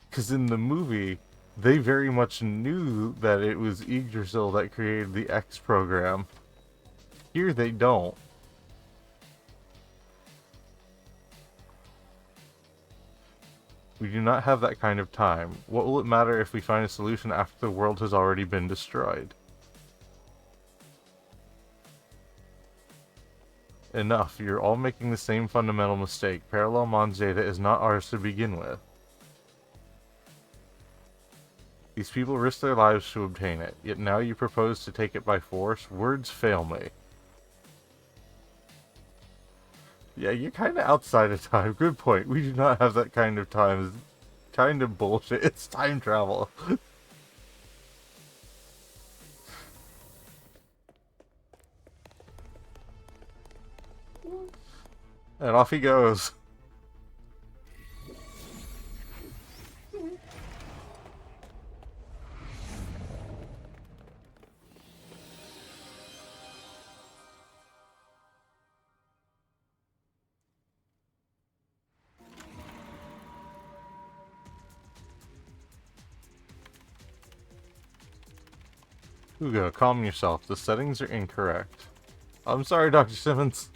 Because in the movie, they very much knew that it was Yggdrasil that created the X program. Here they don't. We do not have that kind of time. What will it matter if we find a solution after the world has already been destroyed? Enough, you're all making the same fundamental mistake. Parallelmon's data is not ours to begin with. These people risk their lives to obtain it, yet now you propose to take it by force? Words fail me. Yeah, you're kind of outside of time. Good point. We do not have that kind of time. It's kind of bullshit. It's time travel. And off he goes. Hugo, calm yourself. The settings are incorrect. I'm sorry, Dr. Simmons.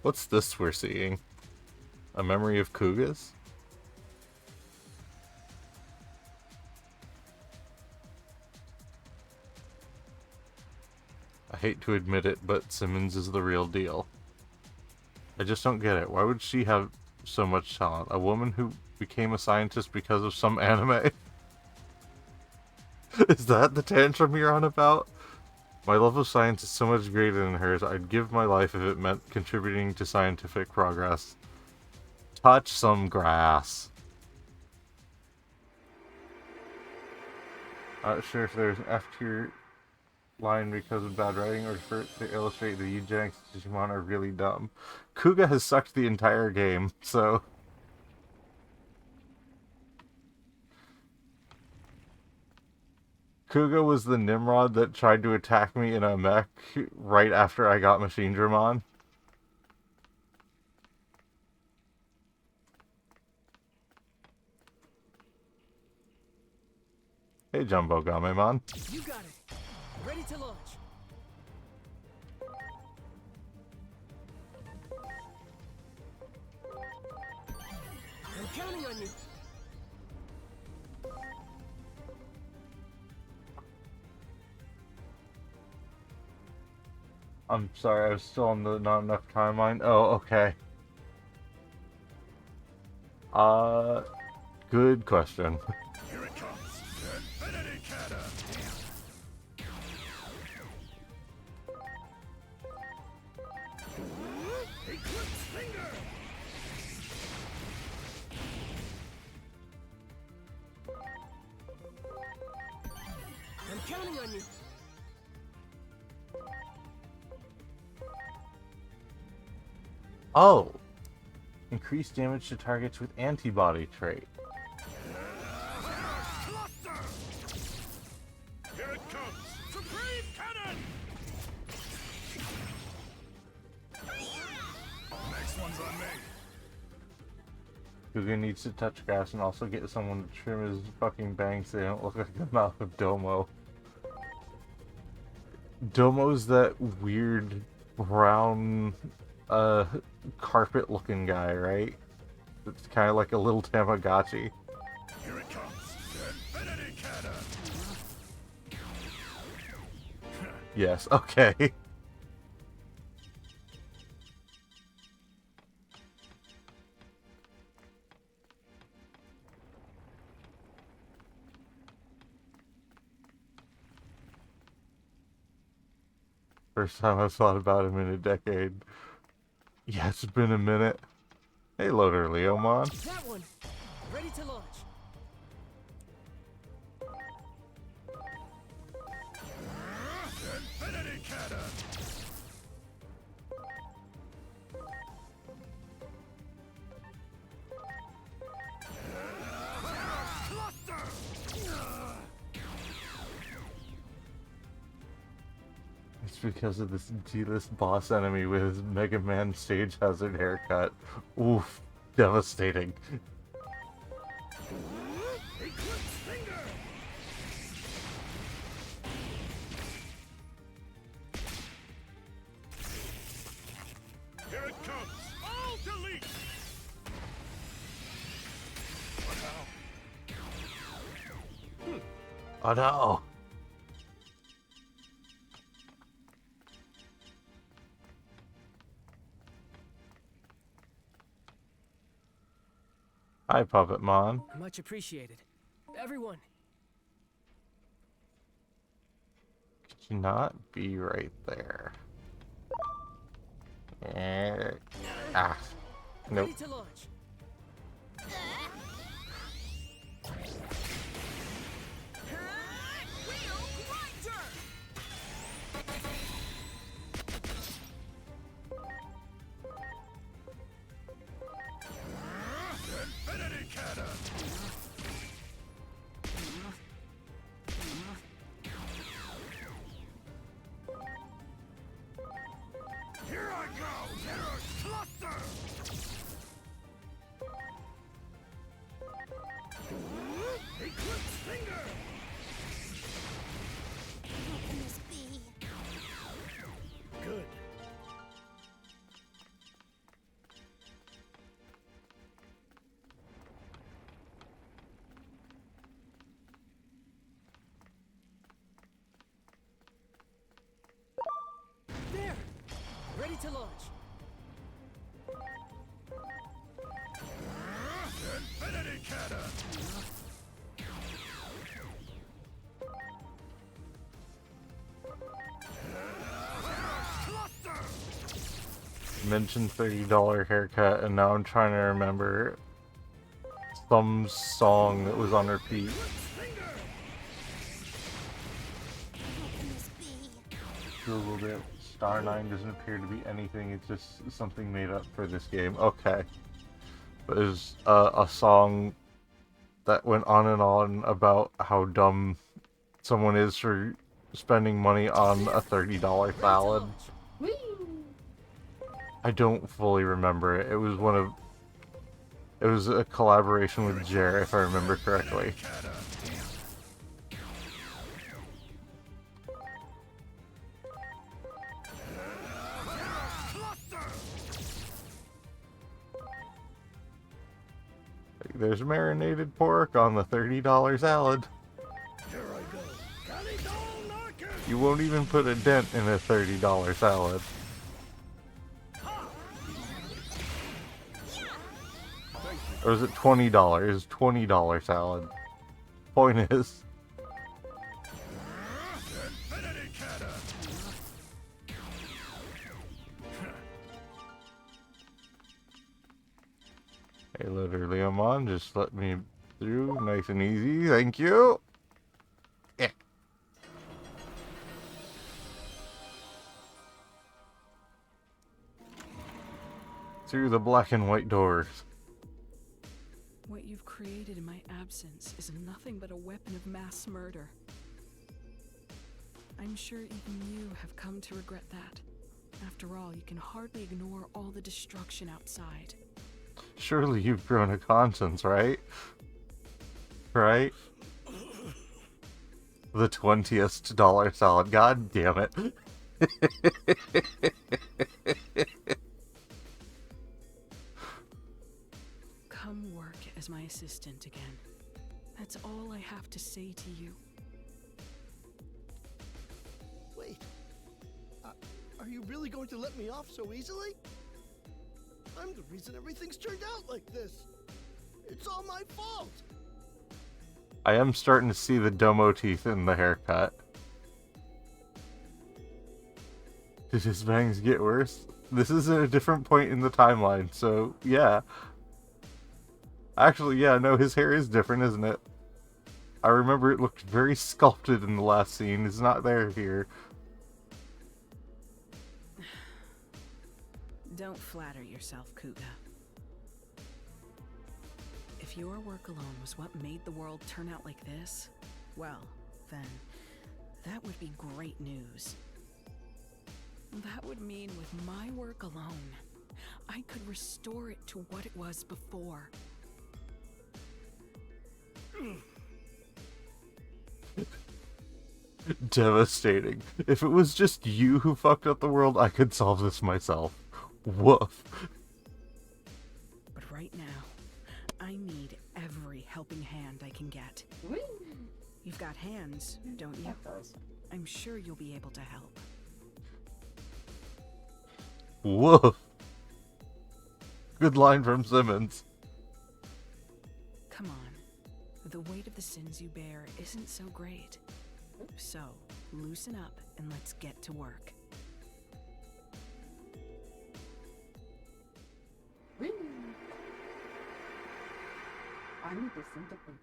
What's this we're seeing? A memory of Kuga's? I hate to admit it, but Simmons is the real deal. I just don't get it. Why would she have so much talent? A woman who became a scientist because of some anime? Is that the tantrum you're on about? My love of science is so much greater than hers. I'd give my life if it meant contributing to scientific progress. Touch some grass. Not sure if there's an F tier line because of bad writing or for it to illustrate the eugenics Digimon are really dumb. Kuga has sucked the entire game, so... Kuga was the Nimrod that tried to attack me in a mech right after I got Machine Dramon. Hey, Jumbo Gamemon. You got it. Ready to launch. I'm counting on you. I'm sorry, I was still on the not enough timeline. Oh, okay. Good question. Here it comes. Infinity Cannon. Eclipse Finger. I'm counting on you. Oh! Increased damage to targets with antibody trait. Cluster. Here it comes. Supreme Cannon. Next one's on me. Kuga needs to touch grass and also get someone to trim his fucking bangs so they don't look like the mouth of Domo. Domo's that weird brown carpet looking guy, right? It's kind of like a little Tamagotchi. Here it comes. Infinity Cannon. Yes, okay. First time I've thought about him in a decade. Yeah, it's been a minute. Hey, Loader Leomon. That one. Ready to launch. Infinity Cannon. Cluster. It's because of this D-list boss enemy with his Mega Man stage hazard haircut. Oof, devastating. Eclipse Finger. Here it comes. All delete. Oh no! Hi, Puppetmon. Much appreciated. Everyone. Could you not be right there? Ah. Nope. Ready to launch. Infinity Cannon. Here I go. Cluster. Ready to launch. Infinity Cannon! Mentioned $30 haircut, and now I'm trying to remember some song that was on repeat. Googled it. Star 9 doesn't appear to be anything, it's just something made up for this game. Okay. But there's a song that went on and on about how dumb someone is for spending money on a $30 salad. I don't fully remember it. It was a collaboration with Jer, if I remember correctly. There's marinated pork on the $30 salad. You won't even put a dent in a $30 salad. Or is it $20? It's $20 salad. Point is, hey, literally, I'm on. Just let me through, nice and easy. Thank you. Yeah. Through the black and white doors. What you've created in my absence is nothing but a weapon of mass murder. I'm sure even you have come to regret that. After all, you can hardly ignore all the destruction outside. Surely you've grown a conscience, right? Right? The $20th salad. God damn it. Come work as my assistant again. That's all I have to say to you. Wait. Are you really going to let me off so easily? I'm the reason everything's turned out like this. It's all my fault. I am starting to see the domo teeth in the haircut. Did his bangs get worse? This is at a different point in the timeline, so yeah. Actually, yeah, no, his hair is different, isn't it? I remember it looked very sculpted in the last scene. It's not there here. Don't flatter yourself, Kuga. If your work alone was what made the world turn out like this, well, then that would be great news. That would mean with my work alone, I could restore it to what it was before. Devastating. If it was just you who fucked up the world, I could solve this myself. Woof. But right now, I need every helping hand I can get. You've got hands, don't you? I'm sure you'll be able to help. Woof. Good line from Simmons. Come on. The weight of the sins you bear isn't so great. So, loosen up and let's get to work. I'm disintegrated.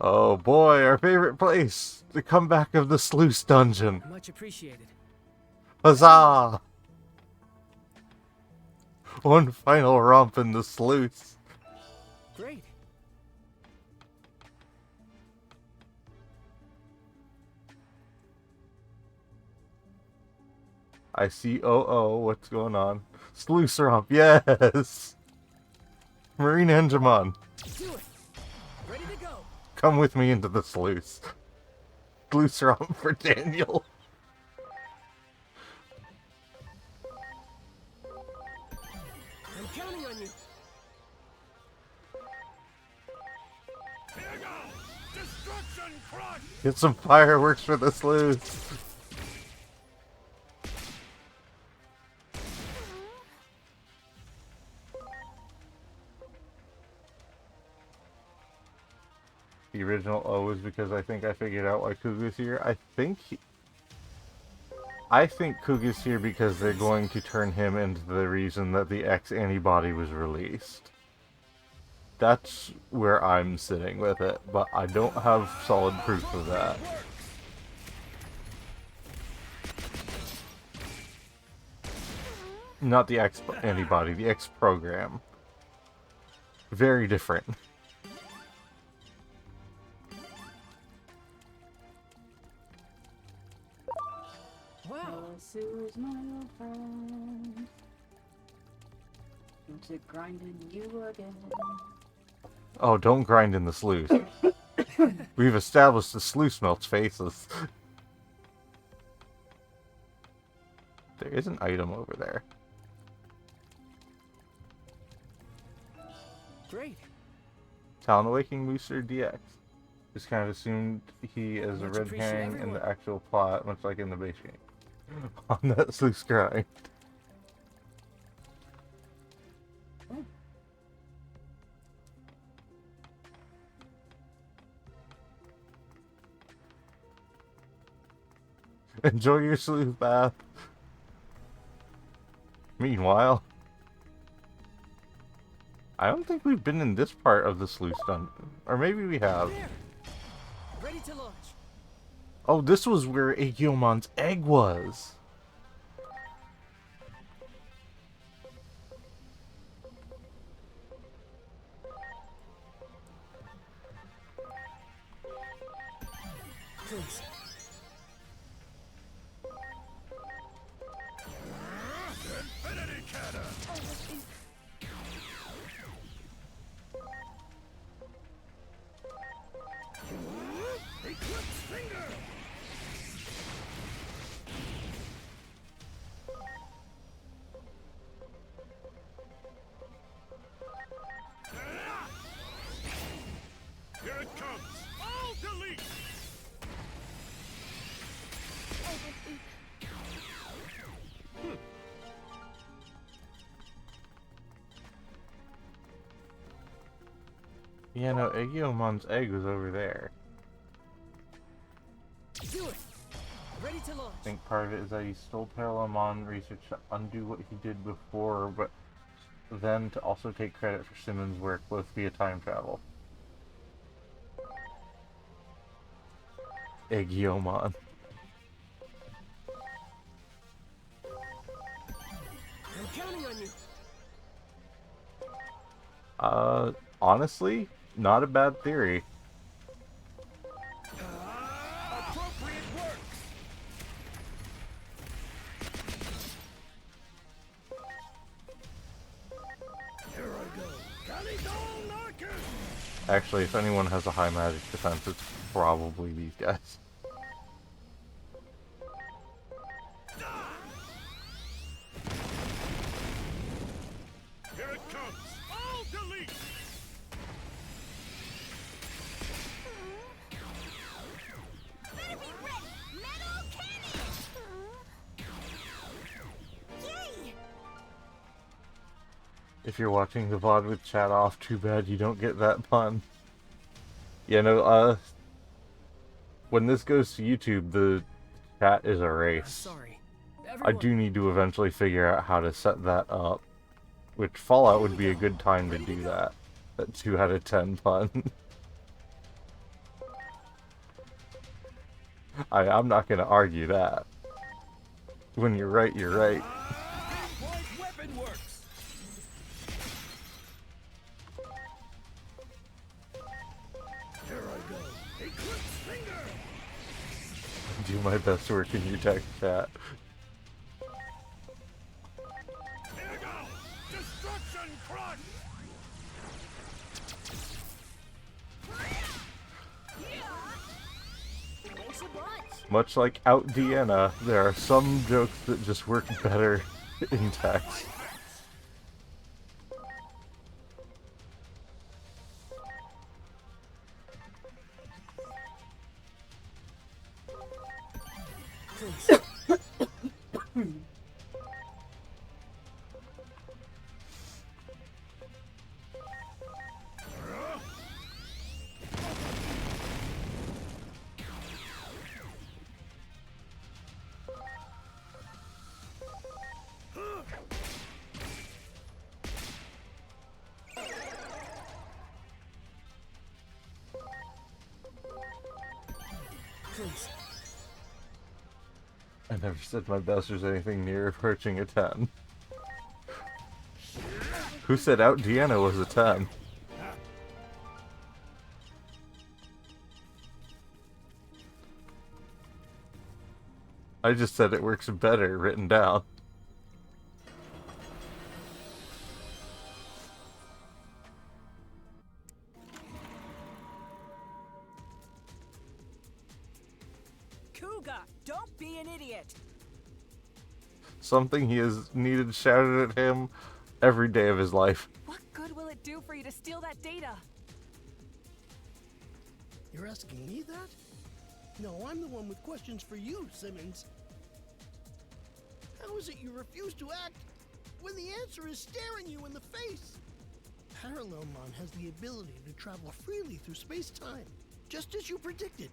Oh boy, our favorite place! The comeback of the sluice dungeon. Much appreciated. Huzzah! One final romp in the sluice. Great. I see. Oh, what's going on? Sluice romp, yes! Marine Engemon, Do it. Ready to go. come with me into the sluice. Sluice romp for Daniel. I'm counting on you. Here goes! Destruction crush! Get some fireworks for the sleuth. The original O is because I think I figured out why Kuga's here. I think Kuga's here because they're going to turn him into the reason that the X antibody was released. That's where I'm sitting with it, but I don't have solid proof of that. Not the X antibody, the X program. Very different. Wow. Sue's my old friend. Into grinding you again. Oh, don't grind in the sluice. We've established the sluice melts faces. There is an item over there. Great. Talon Awakening Booster DX. Just kind of assumed he is a Much red appreciate herring in everyone. the actual plot, much like in the base game. On that sluice grind. Enjoy your sleuth bath. Meanwhile, I don't think we've been in this part of the sleuth dungeon. Or maybe we have. There. Ready to launch. Oh, this was where Agyomon's egg was. Please. Infinity Cannon! Eclipse Finger! Here it comes! All delete! Yeah, no, Agyomon's egg was over there. Do it. Ready to launch. I think part of it is that he stole Parallelmon research to undo what he did before, but then to also take credit for Simmons' work, both via time travel. Aegyomon. I'm counting on you. Honestly, not a bad theory. Appropriate works! Here I go! Calico Narcus! Actually, if anyone has a high magic defense, it's probably these guys. Here it comes! All delete! Better be ready! Metal cannon! Yay! If you're watching the VOD with chat off, too bad you don't get that pun. Yeah, no, when this goes to YouTube, the chat is erased. Sorry. I Everyone. do need to eventually figure out how to set that up. Which Fallout would be a good time to do that. That 2 out of 10 pun. I'm not gonna argue that. When you're right, you're right. Pinpoint weapon works! Here I go! Eclipse Finger! Do my best work in your text chat. Here go! Destruction Crush! Thanks a bunch. Much like Out Deanna, there are some jokes that just work better in text. Please. Please. I never said my best was anything near approaching a 10. Who said out Deanna was a 10? I just said it works better written down. Kuga, don't be an idiot. Something he has needed shouted at him every day of his life. What good will it do for you to steal that data? You're asking me that? No, I'm the one with questions for you, Simmons. How is it you refuse to act when the answer is staring you in the face? Parallelmon has the ability to travel freely through space-time, just as you predicted.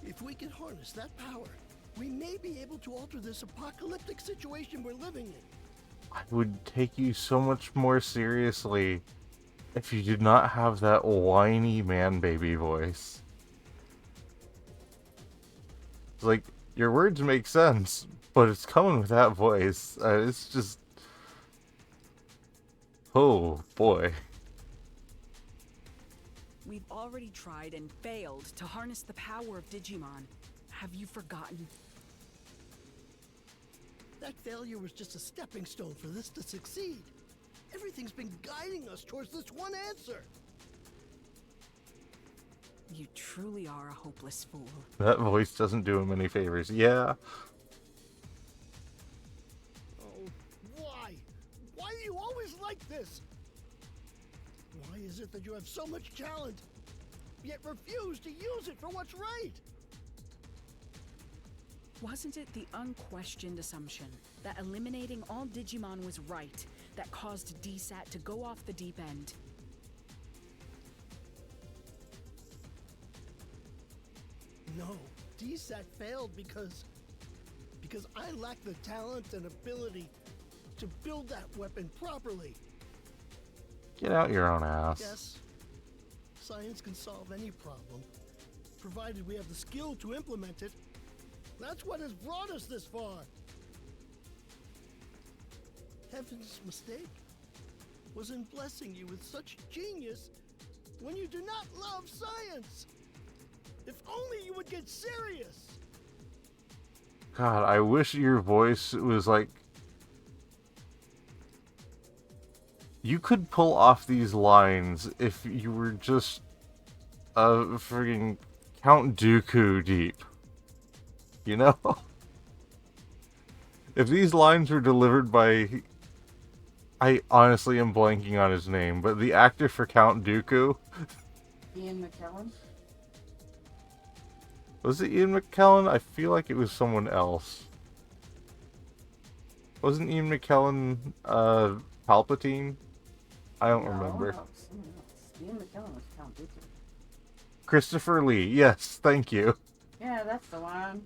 If we can harness that power, we may be able to alter this apocalyptic situation we're living in. I would take you so much more seriously if you did not have that whiny man-baby voice. It's like, your words make sense, but it's coming with that voice. It's just... Oh, boy. We've already tried and failed to harness the power of Digimon. Have you forgotten? That failure was just a stepping stone for this to succeed. Everything's been guiding us towards this one answer. You truly are a hopeless fool. That voice doesn't do him any favors. Yeah. Oh, why? Why are you always like this? Why is it that you have so much talent, yet refuse to use it for what's right? Wasn't it the unquestioned assumption that eliminating all Digimon was right that caused DSAT to go off the deep end? No, DSAT failed because I lack the talent and ability to build that weapon properly. Get out your own ass. Yes, science can solve any problem, provided we have the skill to implement it. That's what has brought us this far. Heaven's mistake was in blessing you with such genius when you do not love science. If only you would get serious. God, I wish your voice was like... You could pull off these lines if you were just friggin' Count Dooku deep. You know? If these lines were delivered by... I honestly am blanking on his name, but the actor for Count Dooku... Ian McKellen? Was it Ian McKellen? I feel like it was someone else. Wasn't Ian McKellen, Palpatine? I don't remember. No, someone else. Ian McKellen was Count Dooku. Christopher Lee. Yes, thank you. Yeah, that's the one.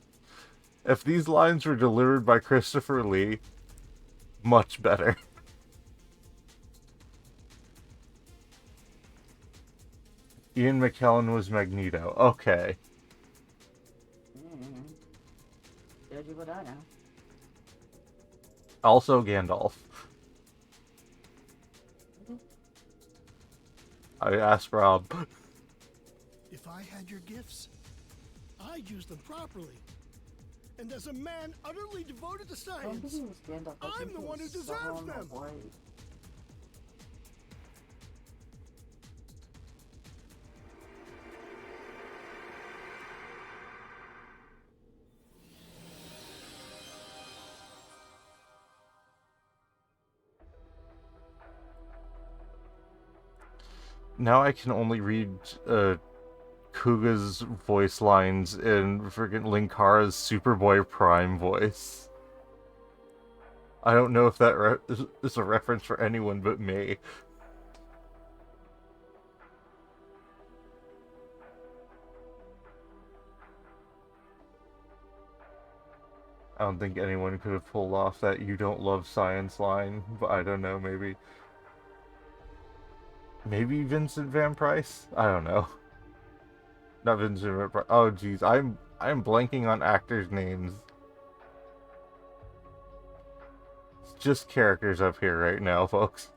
If these lines were delivered by Christopher Lee, much better. Ian McKellen was Magneto. Okay. Judge you what I know. Also Gandalf. I asked Rob. If I had your gifts, I'd use them properly. And as a man utterly devoted to science, I'm the one who deserves them. Now I can only read Kuga's voice lines in freaking Linkara's Superboy Prime voice. I don't know if that is a reference for anyone but me. I don't think anyone could have pulled off that "you don't love science" line, but I don't know, maybe. Maybe Vincent Van Price? I don't know. Not Vincent Van Price. Oh jeez, I'm blanking on actors' names. It's just characters up here right now, folks.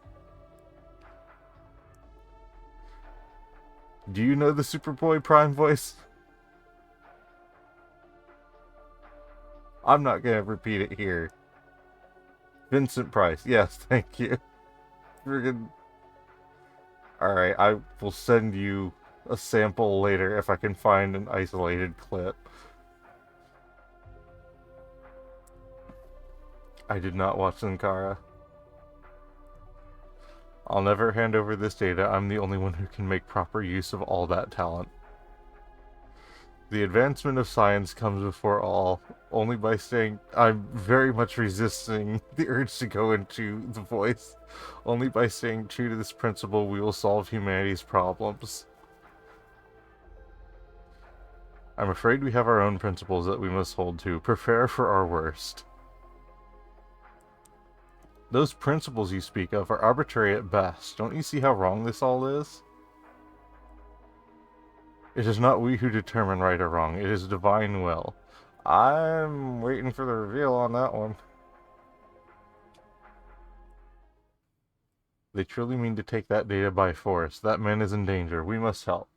Do you know the Superboy Prime voice? I'm not gonna repeat it here. Vincent Price. Yes, thank you. Friggin'. Alright, I will send you a sample later if I can find an isolated clip. I did not watch Linkara. I'll never hand over this data. I'm the only one who can make proper use of all that talent. The advancement of science comes before all, only by staying... I'm very much resisting the urge to go into the voice. Only by staying true to this principle we will solve humanity's problems. I'm afraid we have our own principles that we must hold to. Prepare for our worst. Those principles you speak of are arbitrary at best. Don't you see how wrong this all is? It is not we who determine right or wrong. It is divine will. I'm waiting for the reveal on that one. They truly mean to take that data by force. That man is in danger. We must help.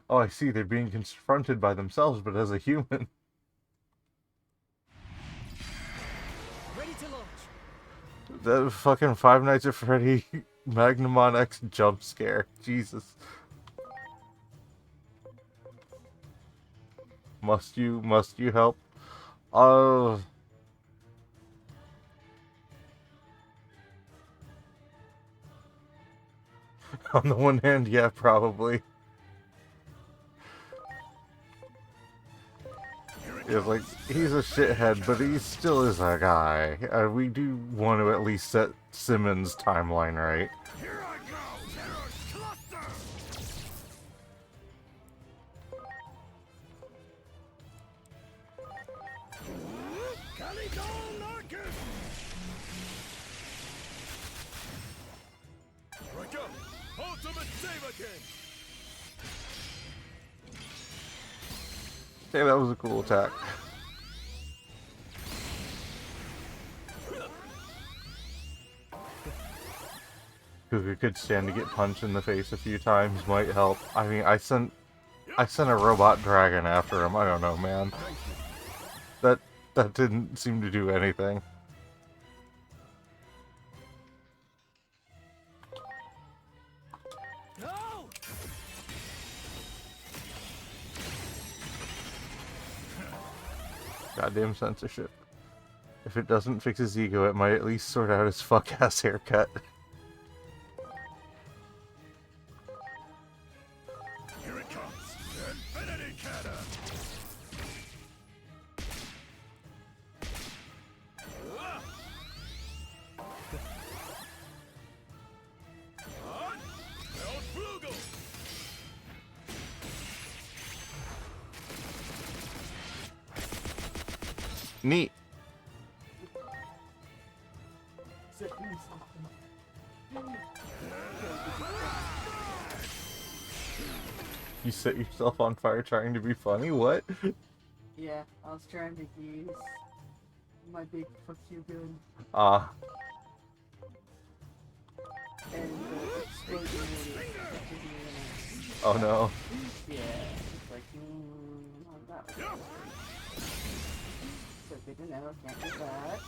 Oh, I see. They're being confronted by themselves, but as a human. Ready to launch. That fucking Five Nights at Freddy Magnumon X jump scare. Jesus. Must you help? On the one hand, yeah, probably. Yeah, like, he's a shithead, but he still is a guy. We do want to at least set Simmons' timeline right. Here I go! Terror cluster! Caligon Marcus! Here I go! Ultimate Savakin! Hey, that was a cool attack. Kuga could stand to get punched in the face a few times, might help. I mean, I sent a robot dragon after him. I don't know, man. That didn't seem to do anything. No! Goddamn censorship. If it doesn't fix his ego, it might at least sort out his fuck-ass haircut. Here it comes! Infinity Cannon! Neat. You set yourself on fire trying to be funny? What? Yeah, I was trying to use my big fuck you gun. Ah. And the explosion really affected me when Oh no. yeah, it's like, oh, that was so good to know, can't do that.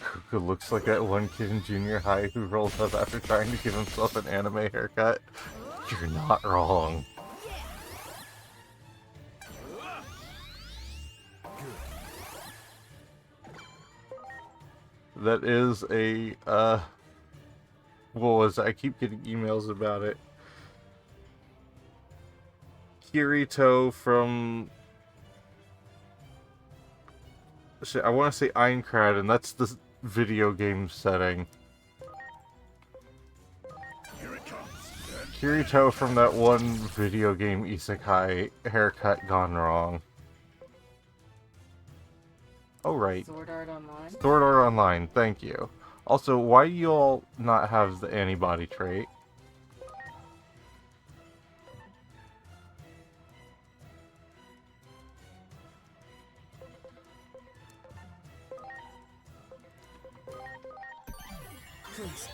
Kuka looks like that one kid in junior high who rolled up after trying to give himself an anime haircut. You're not wrong. That is a, What was it? I keep getting emails about it. Kirito from... Shit, I want to say Aincrad, and that's the video game setting. Kirito from that one video game isekai, haircut gone wrong. Oh, right. Sword Art Online? Sword Art Online, thank you. Also, why do you all not have the antibody trait? Please.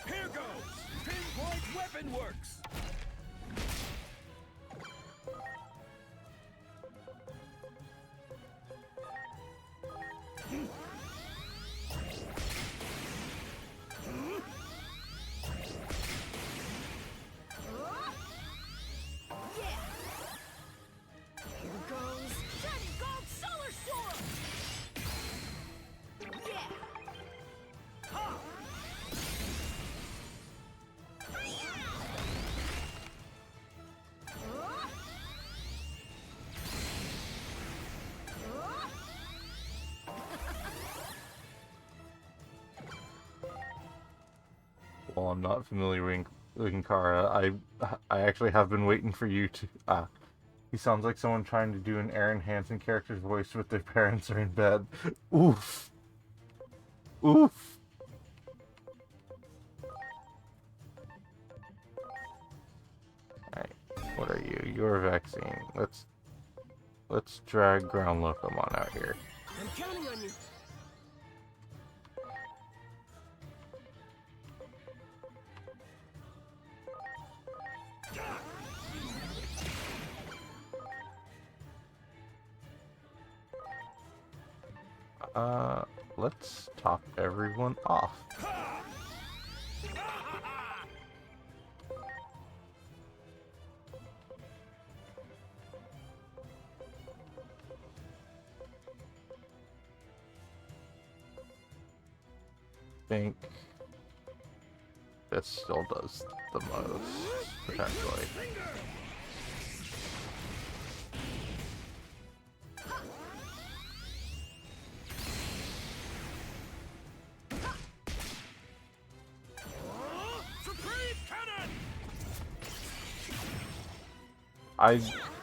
Here goes! Pinpoint weapon works! Here goes Shining Gold Solar Storm! Yeah! Ha! Well, I'm not familiar with Linkara. I actually have been waiting for you to... He sounds like someone trying to do an Aaron Hansen character's voice with their parents are in bed. Oof. Oof. Alright, what are you? You're a vaccine. Let's drag Ground Locomon out here. I'm counting on you. Let's top everyone off. Think this still does the most, potentially.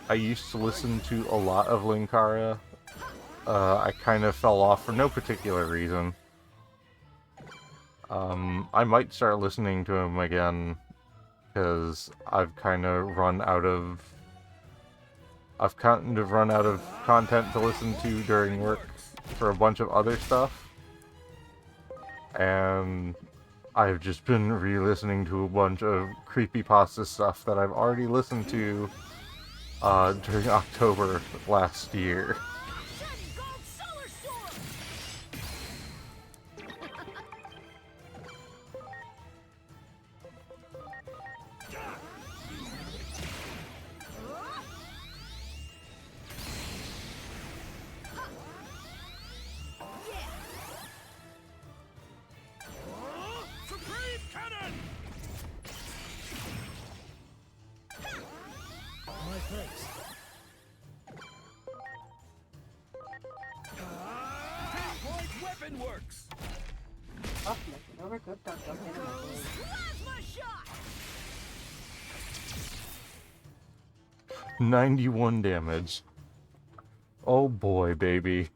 I used to listen to a lot of Linkara. I kind of fell off for no particular reason. I might start listening to him again, because I've kind of run out of content to listen to during work for a bunch of other stuff. And I've just been re-listening to a bunch of creepypasta stuff that I've already listened to during October last year. Pinpoint weapon works! Oh, overcooked on something. Plasma shot! 91 damage. Oh boy, baby.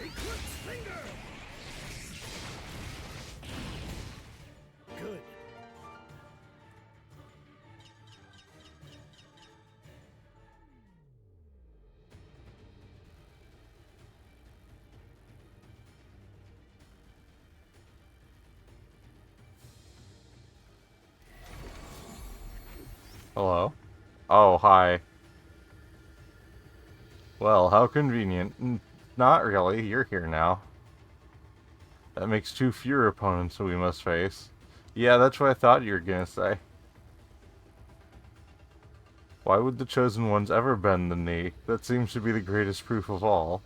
Eclipse Finger! Good. Hello? Oh, hi. Well, how convenient. Not really, you're here now. That makes 2 fewer opponents we must face. Yeah, that's what I thought you were gonna say. Why would the Chosen Ones ever bend the knee? That seems to be the greatest proof of all.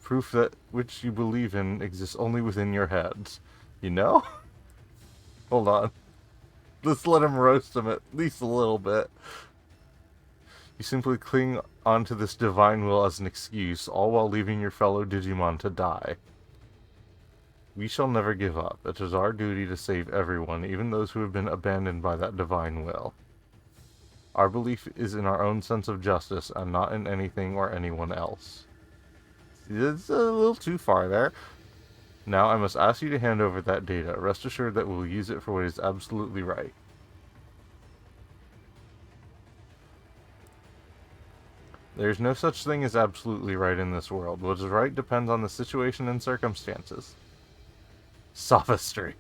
Proof that which you believe in exists only within your heads. You know? Hold on. Let's let him roast him at least a little bit. You simply cling onto this divine will as an excuse, all while leaving your fellow Digimon to die. We shall never give up. It is our duty to save everyone, even those who have been abandoned by that divine will. Our belief is in our own sense of justice, and not in anything or anyone else. It's a little too far there. Now I must ask you to hand over that data. Rest assured that we'll use it for what is absolutely right. There's no such thing as absolutely right in this world. What is right depends on the situation and circumstances. Sophistry.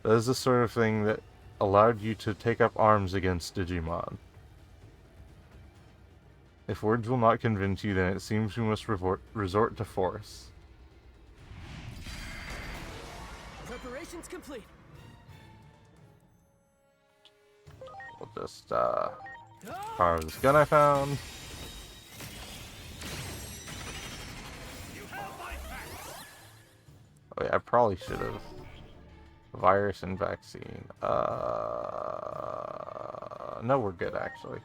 That is the sort of thing that allowed you to take up arms against Digimon. If words will not convince you, then it seems we must resort to force. Preparations complete. We'll just, power this gun I found. Oh yeah, I probably should have. Virus and vaccine. No, we're good actually.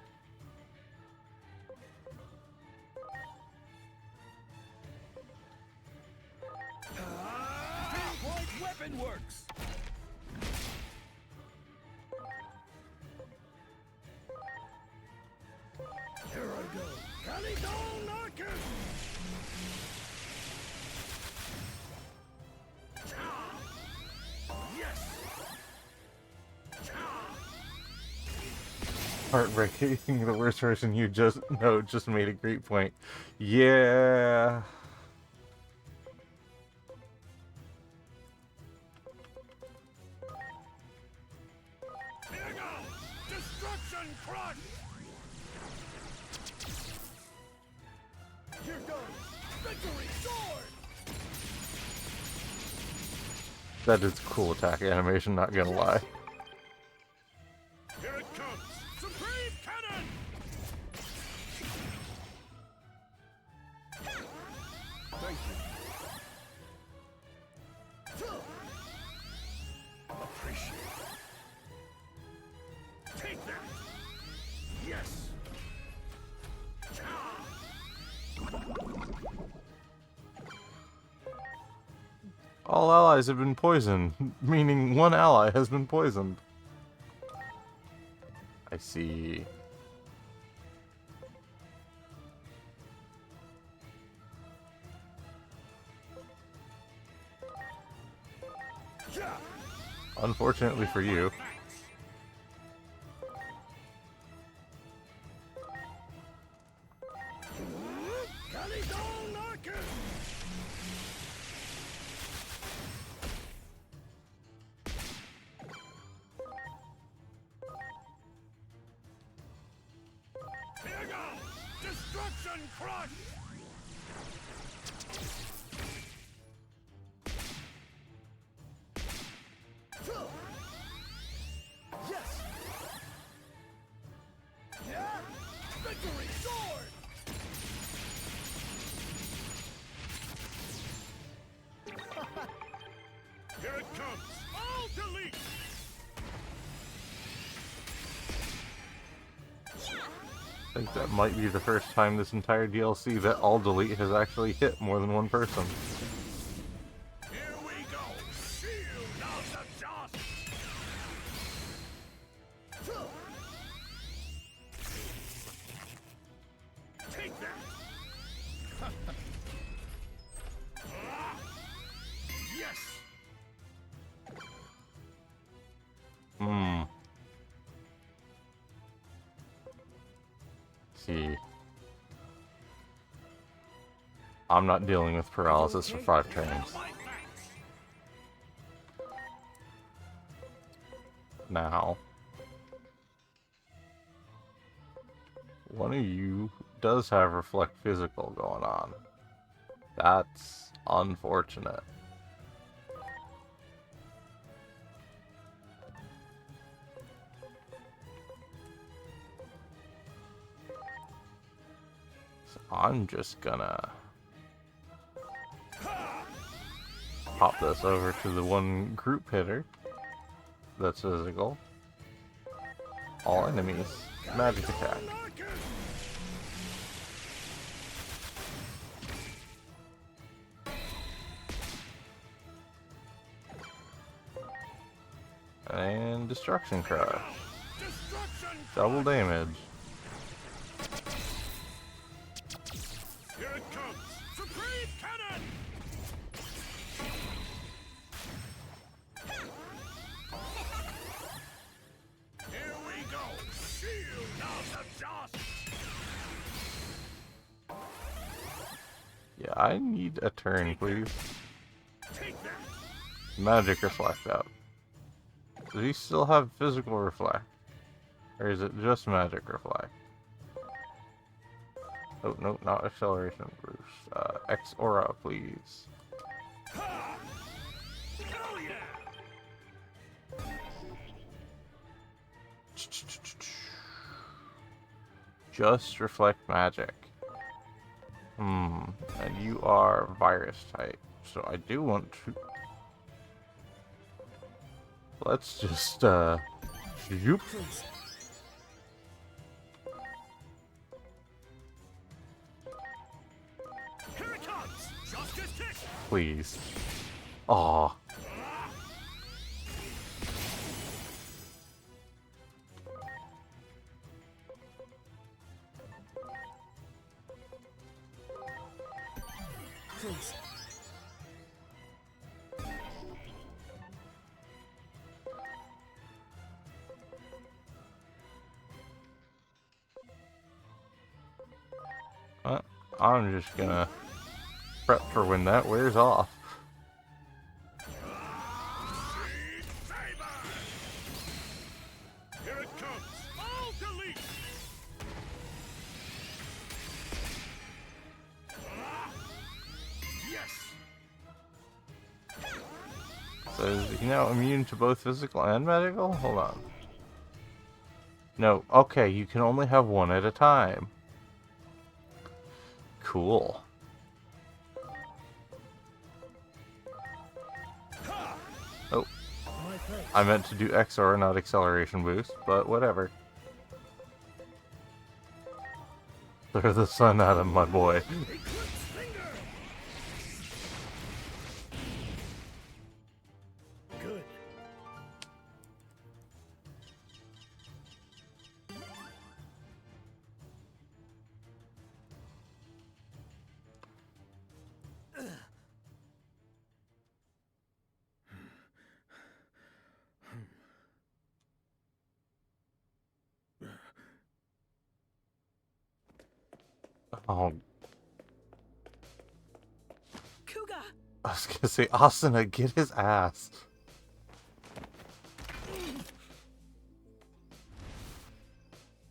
Weapon works. Here I go. Calico Narcus! Yes. Heartbreaking. The worst person you just made a great point. Yeah. Here go. Destruction crush. Here goes! Victory sword! That is cool attack animation, not gonna lie. Here it comes. Supreme cannon. Thank you. Appreciate it. Take that. Yes. All allies have been poisoned, meaning one ally has been poisoned. I see. Unfortunately for you. Calico Narcus! Here go. Destruction crush. Yes! Yeah! Victory sword! Here it comes. All delete. I think that might be the first time this entire DLC that all delete has actually hit more than one person. Here we go. Shield of the dust. Take that. Yes. See. I'm not dealing with paralysis for 5 turns. Now. One of you does have Reflect Physical going on. That's unfortunate. I'm just gonna pop this over to the one group hitter that's physical. All enemies, magic attack. And destruction crush. Double damage. Here it comes! Supreme Cannon! Here we go! Shield of the dust! Yeah, I need a turn, please. Take that! Magic reflect out. Does he still have physical reflect? Or is it just magic reflect? Oh, no, not acceleration boost. X aura, please. Ha! Hell yeah! Just reflect magic. And you are virus type. So I do want to... Let's just, zoop. Here it comes! Justice kick! Please. Aw. Please. I'm just gonna prep for when that wears off. Here it comes! All delete! Yes! So is he now immune to both physical and medical? Hold on. No, okay, you can only have one at a time. Cool. Oh. I meant to do XR, not acceleration boost, but whatever. Throw the sun at him, my boy. Good. Oh, Kuga! I was gonna say, Asuna, get his ass.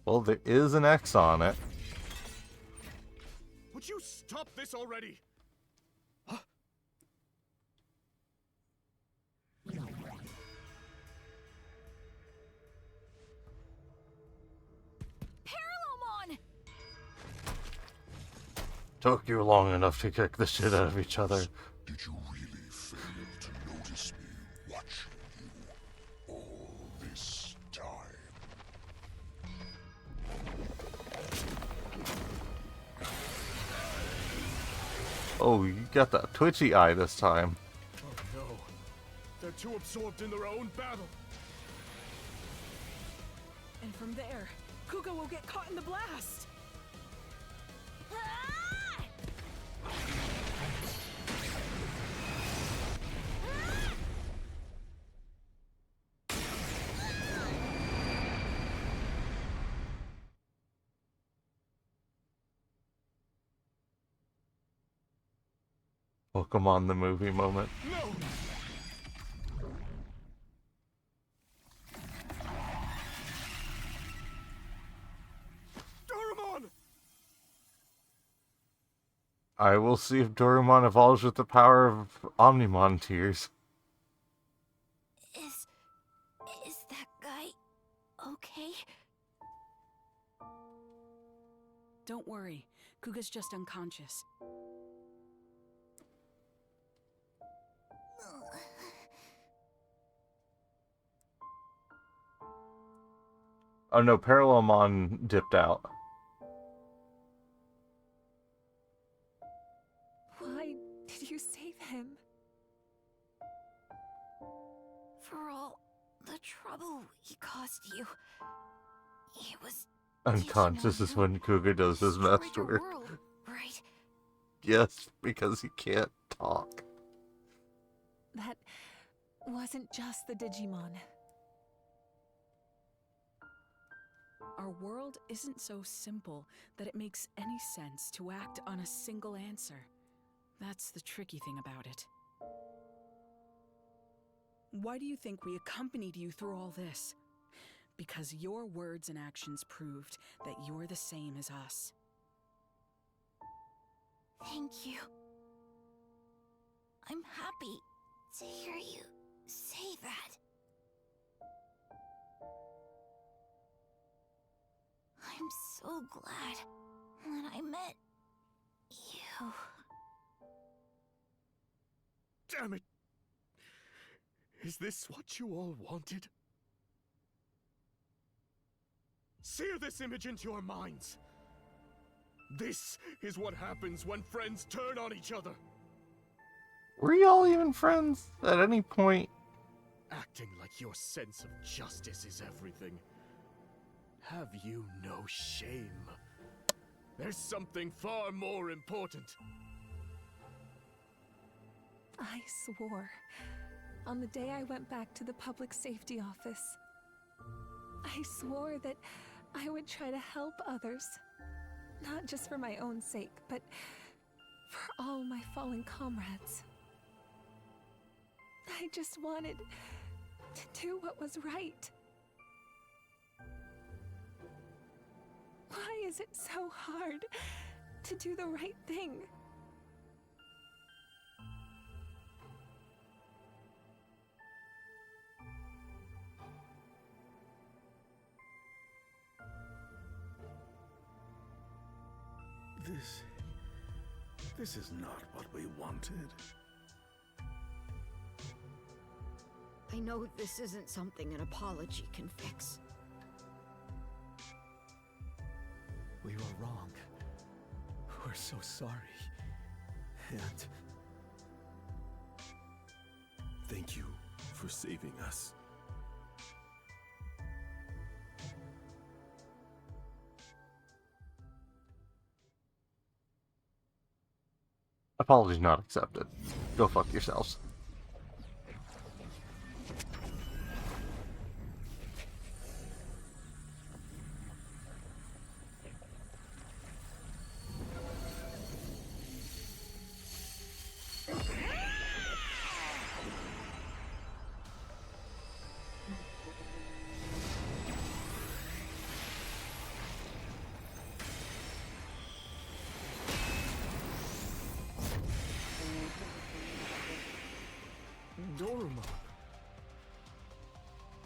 Well, there is an X on it. Would you stop this already? Parallelmon! Took you long enough to kick the shit out of each other. Did you really fail to notice me watching you all this time? Oh, you got that twitchy eye this time. Oh no. They're too absorbed in their own battle. And from there, Kuga will get caught in the blast. Pokemon the movie moment. No! Doraemon! I will see if Dorumon evolves with the power of Omnimon tears. Is that guy okay? Don't worry. Kuga's just unconscious. Oh no, Parallelmon dipped out. Why did you save him? For all the trouble he caused you. He was Unconscious Digimon is who when Kuga does his destroyed master your work. world, right? Yes, because he can't talk. That wasn't just the Digimon. Our world isn't so simple that it makes any sense to act on a single answer. That's the tricky thing about it. Why do you think we accompanied you through all this? Because your words and actions proved that you're the same as us. Thank you. I'm happy to hear you say that. I'm so glad that I met you. Damn it! Is this what you all wanted? Sear this image into your minds. This is what happens when friends turn on each other. Were y'all even friends at any point? Acting like your sense of justice is everything. Have you no shame? There's something far more important. I swore on the day I went back to the public safety office. I swore that I would try to help others. Not just for my own sake, but for all my fallen comrades. I just wanted to do what was right. Why is it so hard to do the right thing? This is not what we wanted. I know this isn't something an apology can fix. We were wrong. We're so sorry. And Thank you for saving us. Apology not accepted. Go fuck yourselves. Dorma.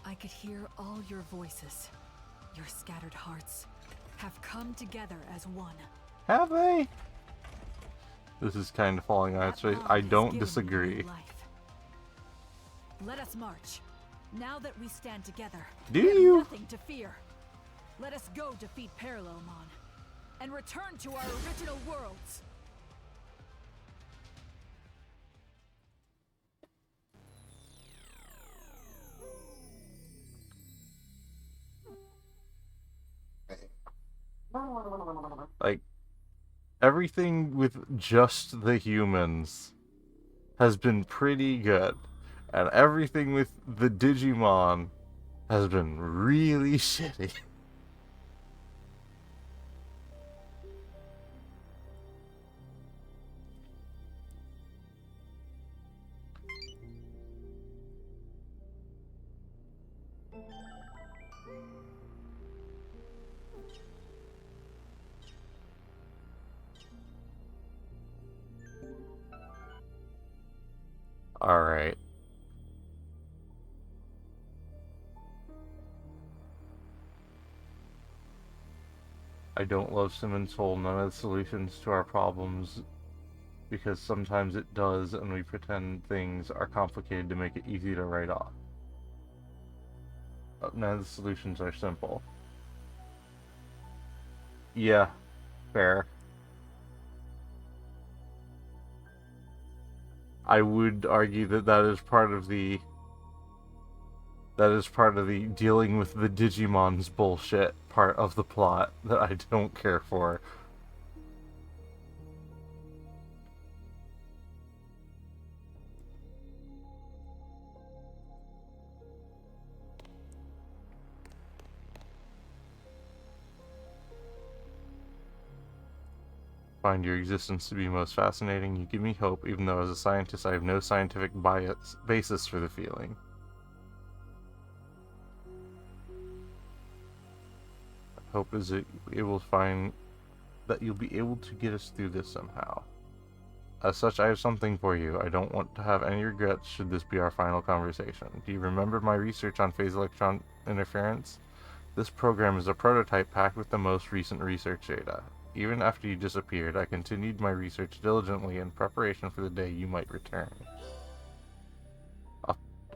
I could hear all your voices. Your scattered hearts have come together as one. Have they? This is kind of falling on its face. I don't disagree. Let us march. Now that we stand together, Do we have you? nothing to fear. Let us go defeat Parallelmon and return to our original worlds. Like, everything with just the humans has been pretty good. And everything with the Digimon has been really shitty. Alright. I don't love Simmons' whole none of the solutions to our problems because sometimes it does and we pretend things are complicated to make it easy to write off. But none of the solutions are simple. Yeah, fair. I would argue that that is part of the dealing with the Digimon's bullshit part of the plot that I don't care for. Find your existence to be most fascinating. You give me hope, even though as a scientist I have no scientific basis for the feeling. Hope is that you'll be able to get us through this somehow. As such, I have something for you. I don't want to have any regrets should this be our final conversation. Do you remember my research on phase electron interference? This program is a prototype packed with the most recent research data. Even after you disappeared, I continued my research diligently in preparation for the day you might return.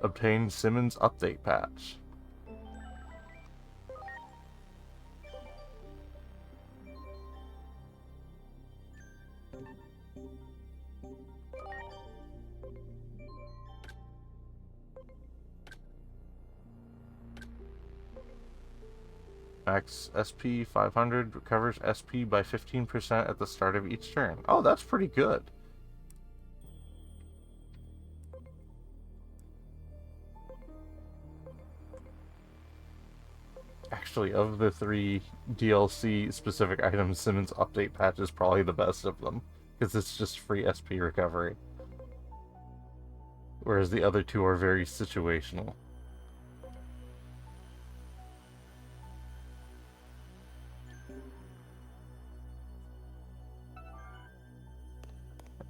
Obtain Simmons update patch. Max SP 500 recovers SP by 15% at the start of each turn. Oh, that's pretty good. Actually, of the 3 DLC specific items, Simmons update patch is probably the best of them, because it's just free SP recovery. Whereas the other 2 are very situational.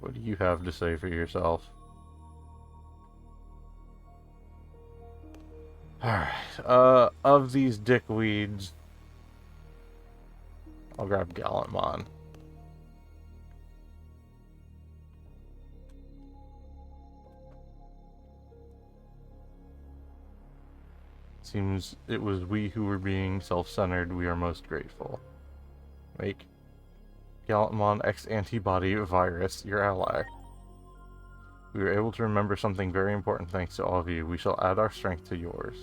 What do you have to say for yourself? Alright, of these dickweeds, I'll grab Gallantmon. Seems it was we who were being self-centered. We are most grateful. Make Gallantmon X antibody virus your ally. We were able to remember something very important thanks to all of you. We shall add our strength to yours.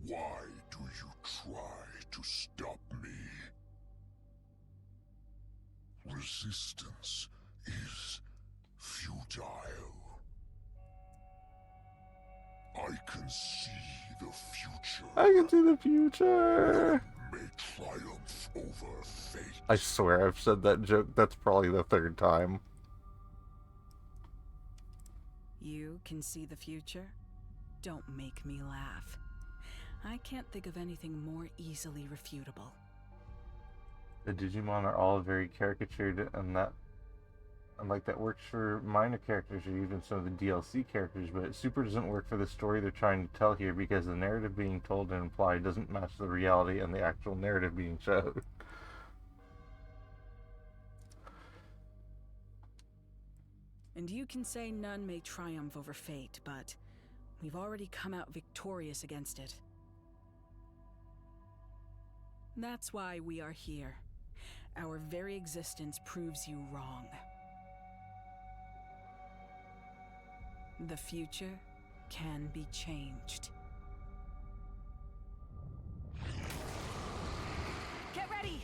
Why do you try to stop me? Resistance is futile. I can see the future. I can see the future! May triumph over fate. I swear I've said that joke, that's probably the 3rd time. You can see the future? Don't make me laugh. I can't think of anything more easily refutable. The Digimon are all very caricatured, and that works for minor characters or even some of the DLC characters, but it super doesn't work for the story they're trying to tell here because the narrative being told and implied doesn't match the reality and the actual narrative being showed. And you can say none may triumph over fate, but we've already come out victorious against it. That's why we are here. Our very existence proves you wrong. The future can be changed. Get ready!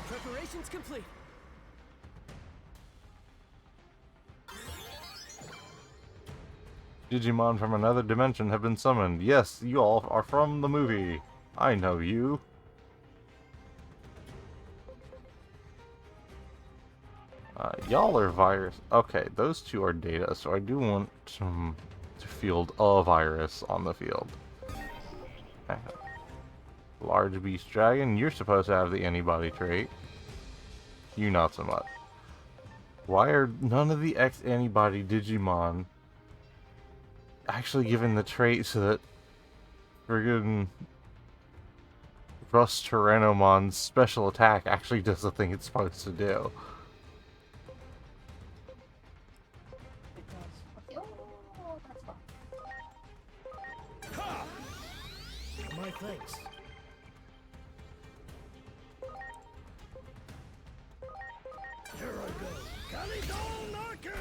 Preparations complete. Digimon from another dimension have been summoned. Yes, you all are from the movie. I know you. Y'all are virus. Okay, those two are data, so I do want to field a virus on the field. Large beast dragon, you're supposed to have the antibody trait. You not so much. Why are none of the X antibody Digimon actually given the trait so that friggin' Rust Tyrannomon's special attack actually does the thing it's supposed to do? My thanks. Here I go. Calico knocking!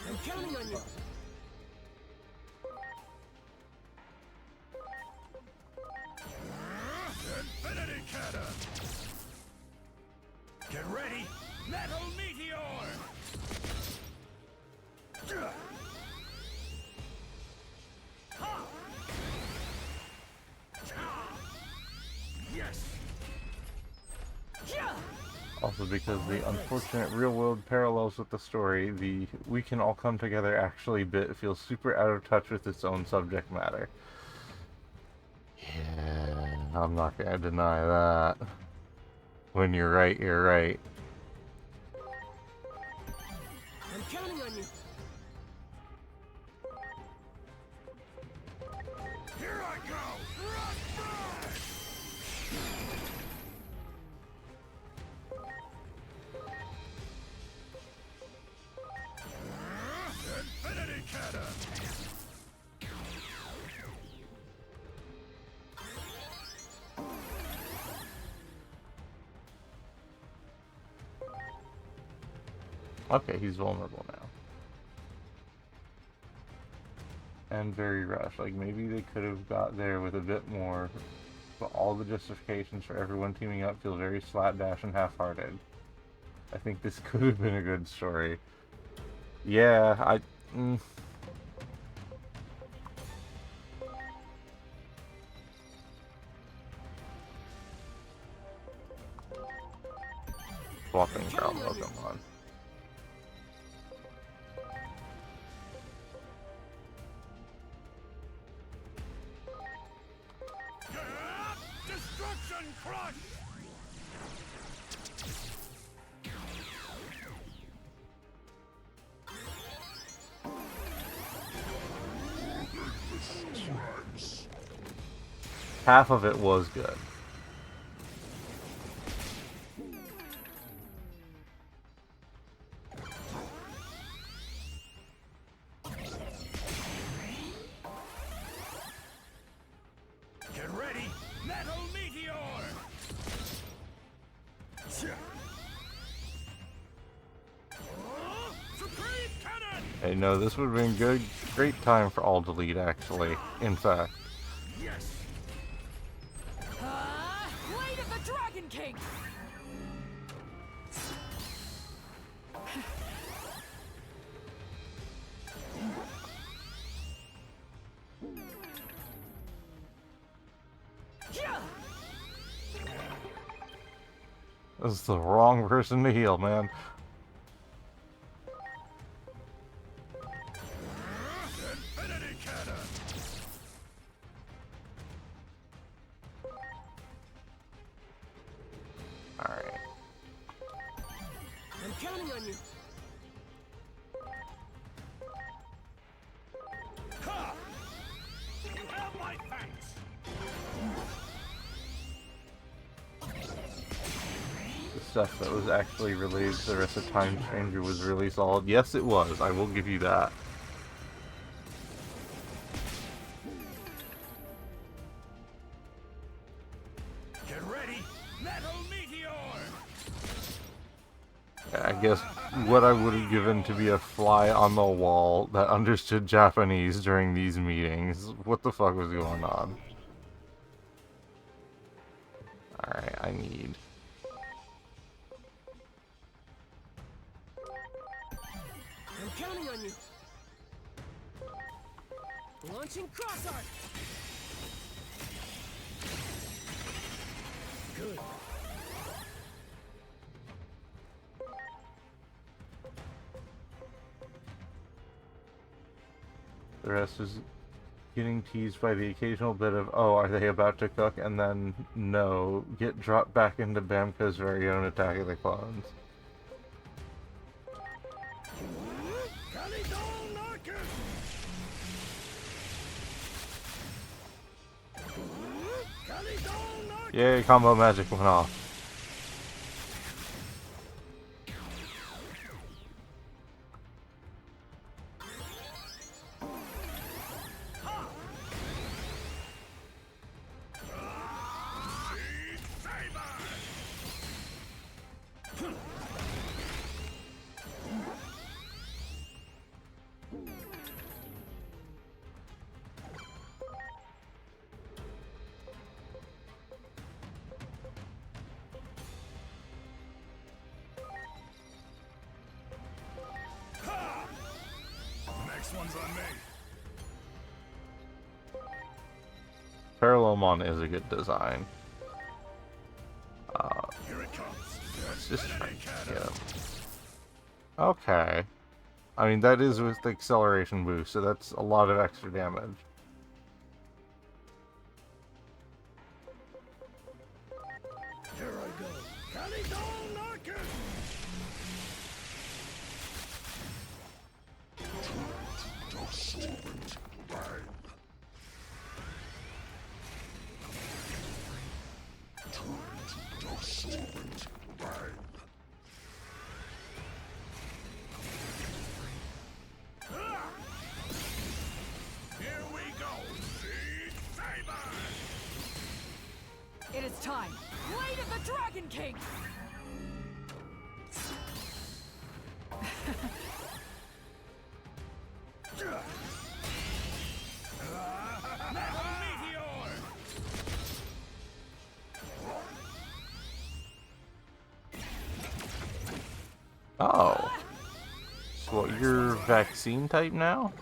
I'm counting on you. Infinity Cannon! Get ready! Metal Meteor! Yes! Also, because the unfortunate real-world parallels with the story, the "we can all come together" actually bit feels super out of touch with its own subject matter. Yeah, I'm not gonna deny that. When you're right, you're right. I'm counting on you. Here I go! Infinity Cannon! Okay, he's vulnerable now. And very rushed. Like, maybe they could have got there with a bit more, but all the justifications for everyone teaming up feel very slapdash and half-hearted. I think this could have been a good story. Yeah, Swapping ground Pokemon. Destruction Crush! Half of it was good. Get ready! Metal Meteor! Supreme Cannon! Hey, no, this would have been good. Great time for all delete, actually. In fact. Yes! Blade of the Dragon King! This is the wrong person to heal, man. Infinity Cannon! Alright. I'm counting on you. Ha! You have my thanks! The stuff that was actually related to the rest of Time Stranger was really solid. Yes, it was. I will give you that. Get ready! Metal Meteor! I guess what I would have given to be a fly on the wall that understood Japanese during these meetings. What the fuck was going on? Alright, I need... counting on you. Launching cross art. Good. The rest is getting teased by the occasional bit of, oh, are they about to cook? And then, no, get dropped back into Bamka's very own Attack of the Clones. Yay, combo magic went off. Next one's on me. Parallelmon is a good design. Here it comes. Let's just try to get him. Okay. I mean, that is with the acceleration boost, so that's a lot of extra damage. Here I go. Kalidon Narkin! Here we go. Seed Saber! It is time. Blade of the Dragon King. Oh. So you're vaccine type now?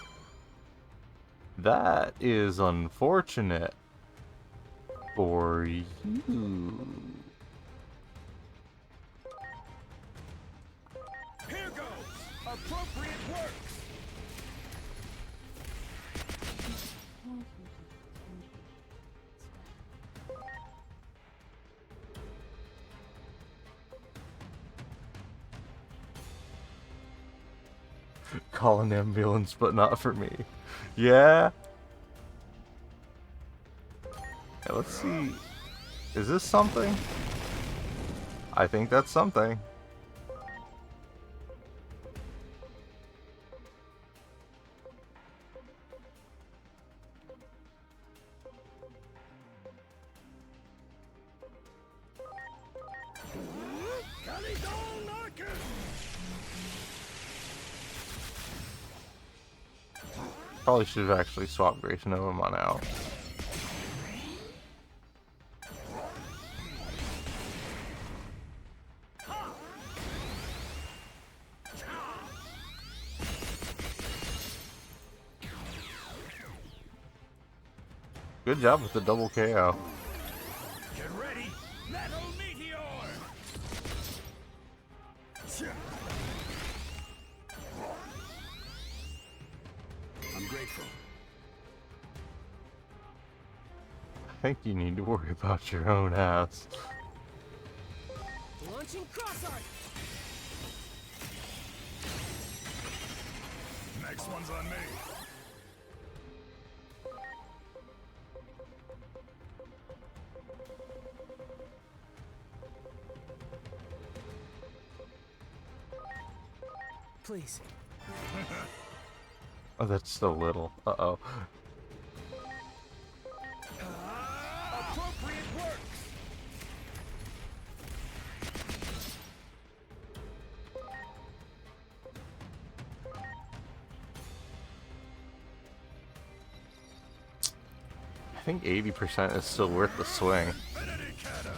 That is unfortunate for you. Here goes. Appropriate works. Call an ambulance, but not for me. Yeah? Yeah, let's see. Is this something? I think that's something. Kalidon Narkin! Probably should have actually swapped Grace Novamon out. Good job with the double KO. Get ready. Metal Meteor! I'm grateful. I think you need to worry about your own ass. Launching cross art. Next one's on me. Please. Oh, that's so little. Uh-oh. Appropriate works. I think 80% is still worth the swing. Infinity Cannon.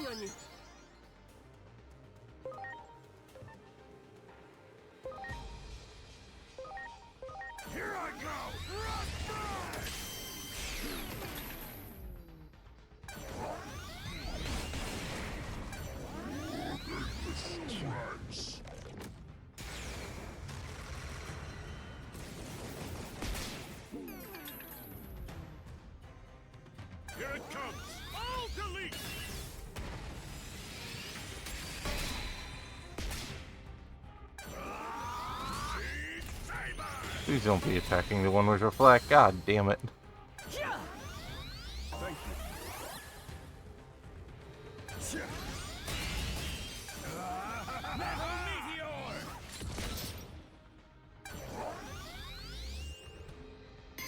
on you. Here I go! Tribes. Here it comes! All delete! Please don't be attacking the one with your flag. God damn it. Thank you. Metal meteor!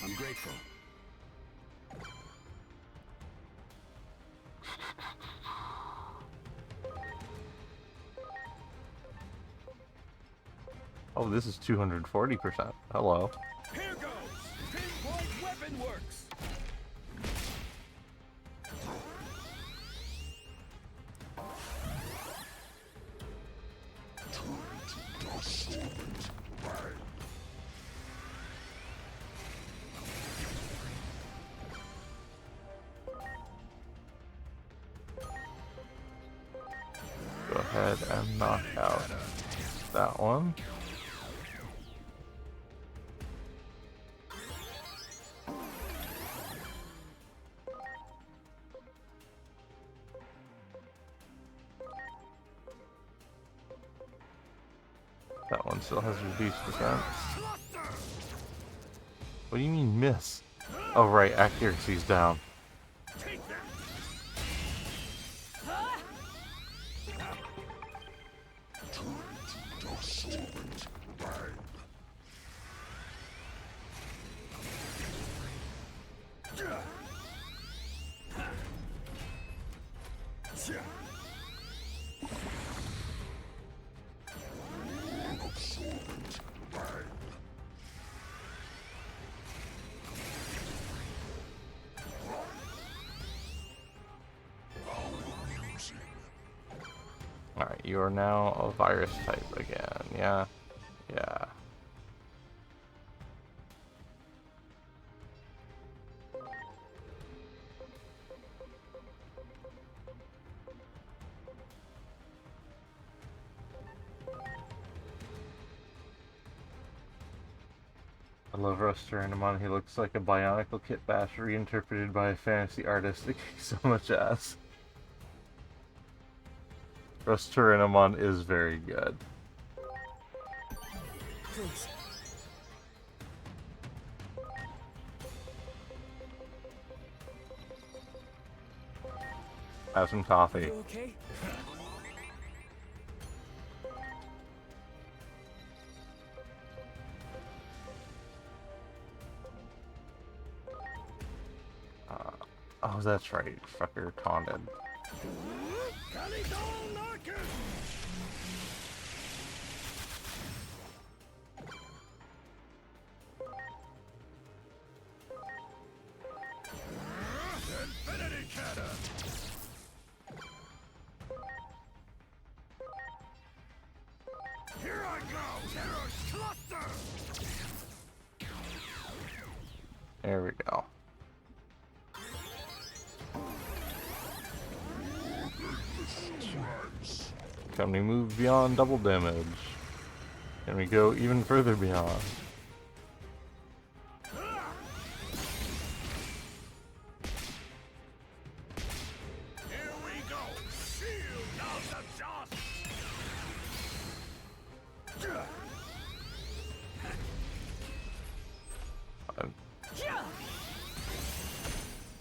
I'm grateful. Oh, this is 240%. Hello. Here goes! Pinpoint weapon works! Go ahead and knock out that one. That one still has reduced defense. What do you mean miss? Oh right, accuracy's down. Take that! Alright, you are now a virus type again, yeah? Yeah. I love Rusturanimon. He looks like a Bionicle Kit Bash reinterpreted by a fantasy artist that kicks so much ass. Rusturanimon is very good. Please. Have some coffee. You okay? Oh, that's right. Fucker taunted. Infinity Cannon! Here I go! Terror's cluster! There we go. Can we move beyond double damage? Can we go even further beyond? Here we go! Shield of the dust!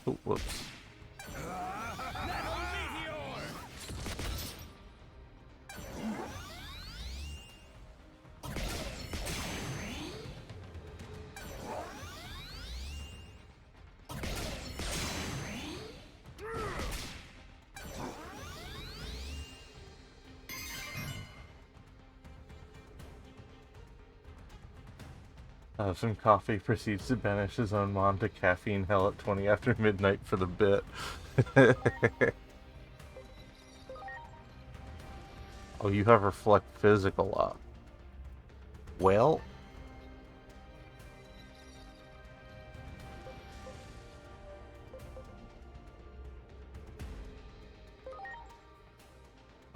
Oh, whoops. Metal meteor! Some coffee proceeds to banish his own mom to caffeine hell at 20 after midnight for the bit. Oh, you have reflect physical up. Well,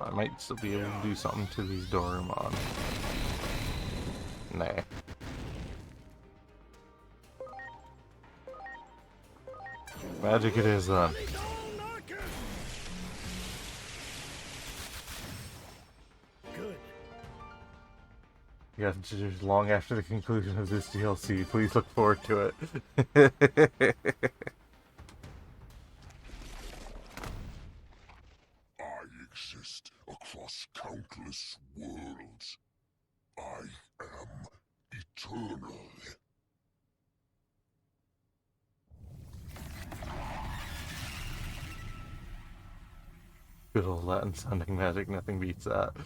I might still be able to do something to these Dorumon. Nah. Magic it is then. Good. Yeah, just long after the conclusion of this DLC, please look forward to it. I exist across countless worlds. I am eternal. Good old Latin sounding magic, nothing beats that.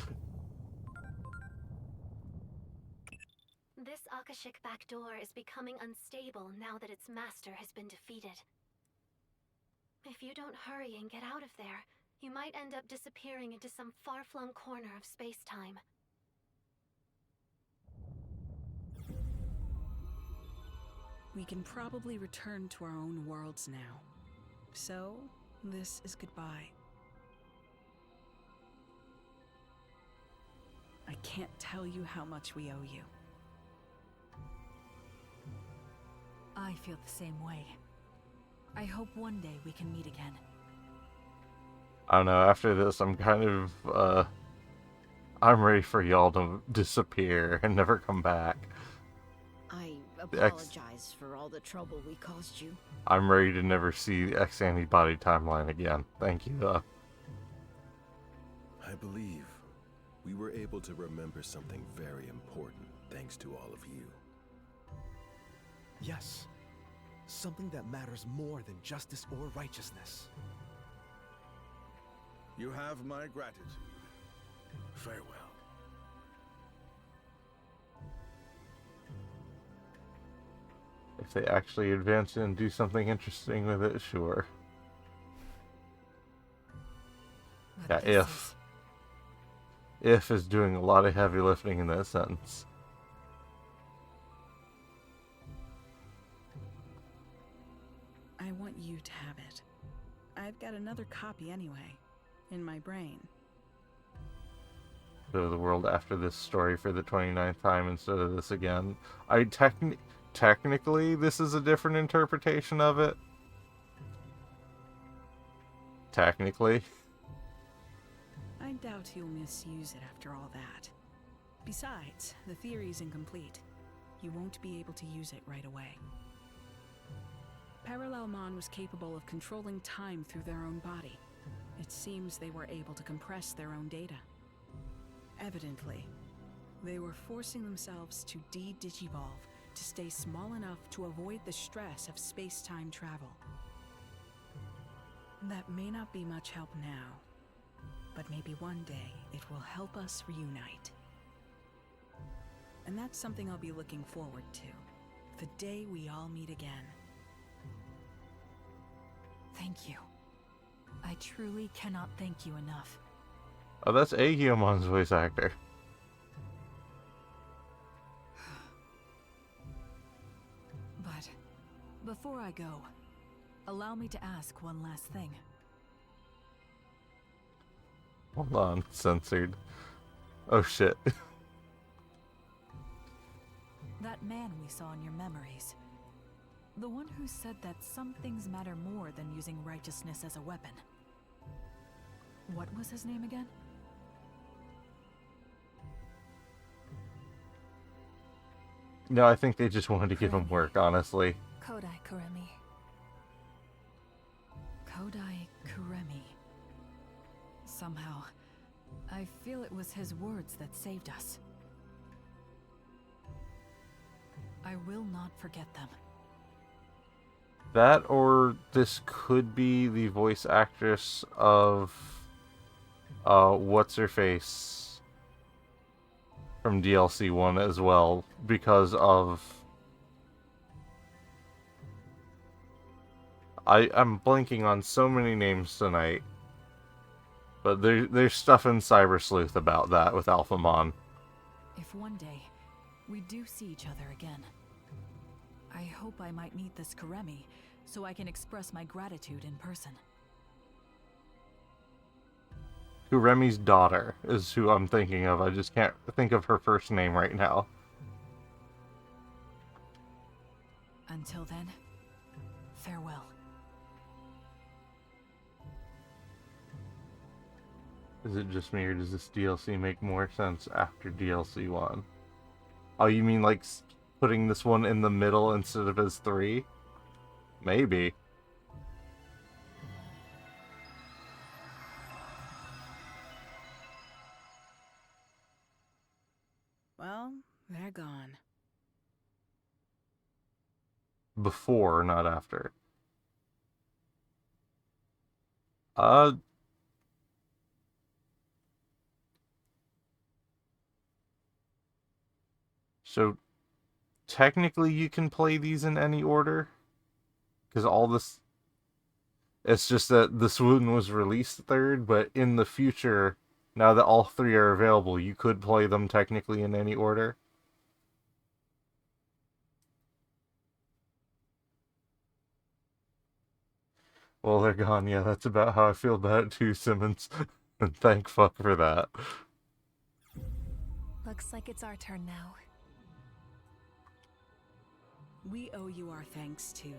This Akashic back door is becoming unstable now that its master has been defeated. If you don't hurry and get out of there, you might end up disappearing into some far-flung corner of space-time. We can probably return to our own worlds now. So, this is goodbye. I can't tell you how much we owe you. I feel the same way. I hope one day we can meet again. I don't know, after this, I'm kind of, I'm ready for y'all to disappear and never come back. I apologize for all the trouble we caused you. I'm ready to never see the X-Antibody timeline again. Thank you, though. I believe we were able to remember something very important thanks to all of you. Yes. Something that matters more than justice or righteousness. You have my gratitude. Farewell. If they actually advance it and do something interesting with it, sure. But Yeah, this if. If is doing a lot of heavy lifting in that sentence. I want you to have it. I've got another copy anyway, in my brain. Go to the world after this story for the 29th time instead of this again. Technically, this is a different interpretation of it. Technically. I doubt he'll misuse it after all that. Besides, the theory's incomplete. You won't be able to use it right away. Parallelmon was capable of controlling time through their own body. It seems they were able to compress their own data. Evidently, they were forcing themselves to de-digivolve to stay small enough to avoid the stress of space-time travel. That may not be much help now, but maybe one day it will help us reunite. And that's something I'll be looking forward to, the day we all meet again. Thank you. I truly cannot thank you enough. Oh, that's Aegyomon's voice actor. But before I go, allow me to ask one last thing. Hold on, censored. Oh shit. That man we saw in your memories. The one who said that some things matter more than using righteousness as a weapon. What was his name again? No, I think they just wanted to give him work, honestly. Kodai Kuremi. Kodai Kuremi. Somehow, I feel it was his words that saved us. I will not forget them. That, or this could be the voice actress of, what's-her-face from DLC 1 as well, because of... I'm blanking on so many names tonight. But there's stuff in Cyber Sleuth about that with Alphamon. If one day we do see each other again, I hope I might meet this Karemi so I can express my gratitude in person. Kuremi's daughter is who I'm thinking of. I just can't think of her first name right now. Until then, farewell. Is it just me, or does this DLC make more sense after DLC 1? Oh, you mean like putting this one in the middle instead of as 3? Maybe. Well, they're gone. Before, not after. So, technically you can play these in any order? Because all this... It's just that this one was released third, but in the future, now that all 3 are available, you could play them technically in any order? Well, they're gone. Yeah, that's about how I feel about it too, Simmons. And thank fuck for that. Looks like it's our turn now. We owe you our thanks, too.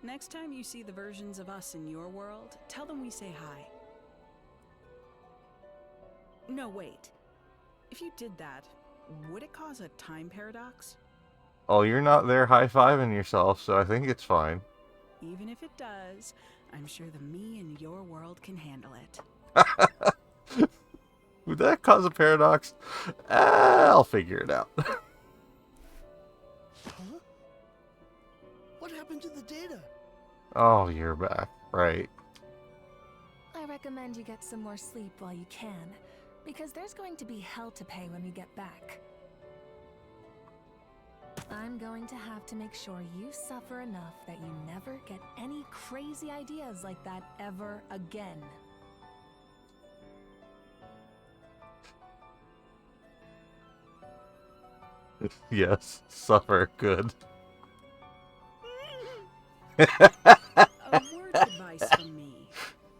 Next time you see the versions of us in your world, tell them we say hi. No, wait. If you did that, would it cause a time paradox? Oh, you're not there high-fiving yourself, so I think it's fine. Even if it does, I'm sure the me in your world can handle it. Would that cause a paradox? I'll figure it out. Huh? What happened to the data? Oh, you're back. Right. I recommend you get some more sleep while you can, because there's going to be hell to pay when we get back. I'm going to have to make sure you suffer enough that you never get any crazy ideas like that ever again. Yes, suffer. Good. A word of advice from me.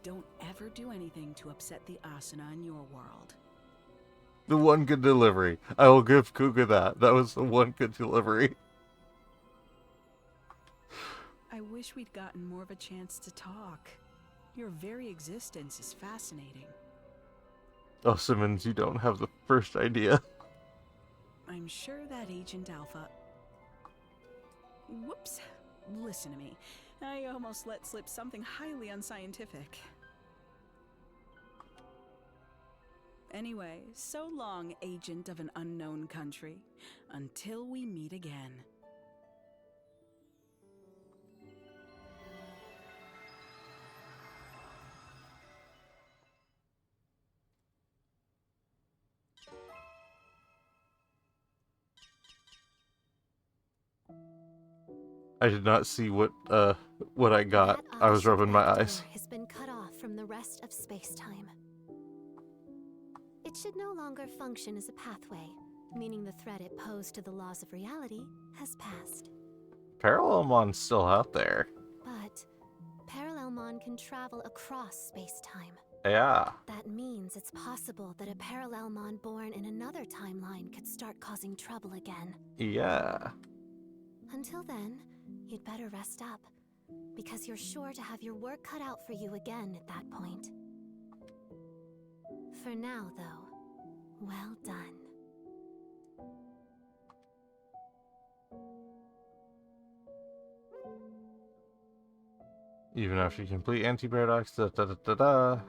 Don't ever do anything to upset the Asuna in your world. The one good delivery. I will give Kuga that. That was the one good delivery. I wish we'd gotten more of a chance to talk. Your very existence is fascinating. Oh, Simmons, you don't have the first idea. I'm sure that Agent Alpha... Whoops. Listen to me. I almost let slip something highly unscientific. Anyway, so long, agent of an unknown country. Until we meet again. I did not see what I got. I was rubbing my eyes. Has been cut off from the rest of space-time. It should no longer function as a pathway, meaning the threat it posed to the laws of reality has passed. Parallelmon's still out there. But Parallelmon can travel across space-time. Yeah. That means it's possible that a Parallelmon born in another timeline could start causing trouble again. Yeah. Until then, you'd better rest up, because you're sure to have your work cut out for you again at that point. For now, though, well done. Even after you complete anti-paradox, da da da da da.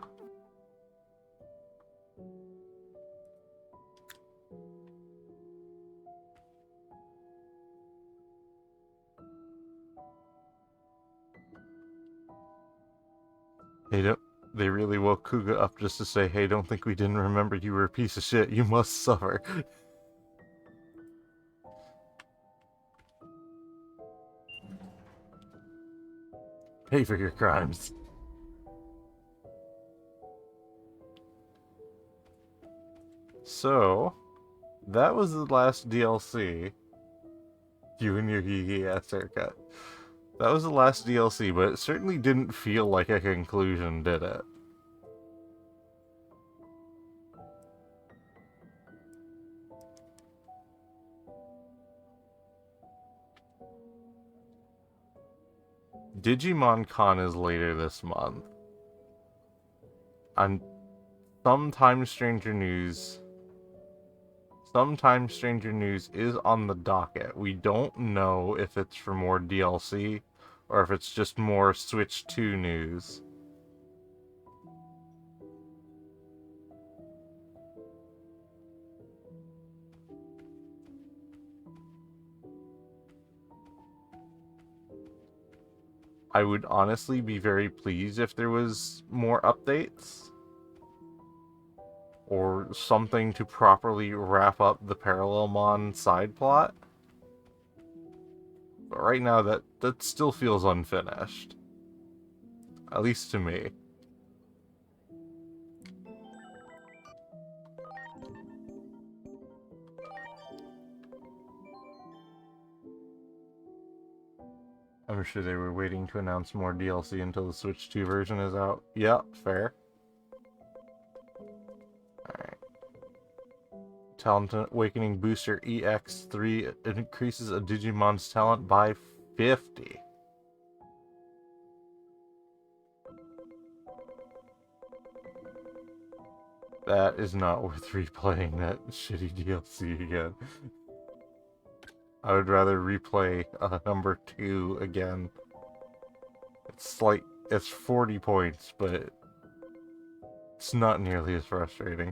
Hey, they really woke Kuga up just to say, hey, don't think we didn't remember you were a piece of shit. You must suffer. Pay for your crimes. So, that was the last DLC. You and your hee-hee-ass haircut. That was the last DLC, but it certainly didn't feel like a conclusion, did it? Digimon Con is later this month. And Sometimes Stranger News is on the docket. We don't know if it's for more DLC or if it's just more Switch 2 news. I would honestly be very pleased if there was more updates or something to properly wrap up the Parallelmon side plot. But right now that still feels unfinished. At least to me. I'm sure they were waiting to announce more DLC until the Switch 2 version is out. Yeah, fair. Alright. Talent Awakening Booster EX3 increases a Digimon's talent by 50. That is not worth replaying that shitty DLC again. I would rather replay number 2 again. It's 40 points, but it's not nearly as frustrating.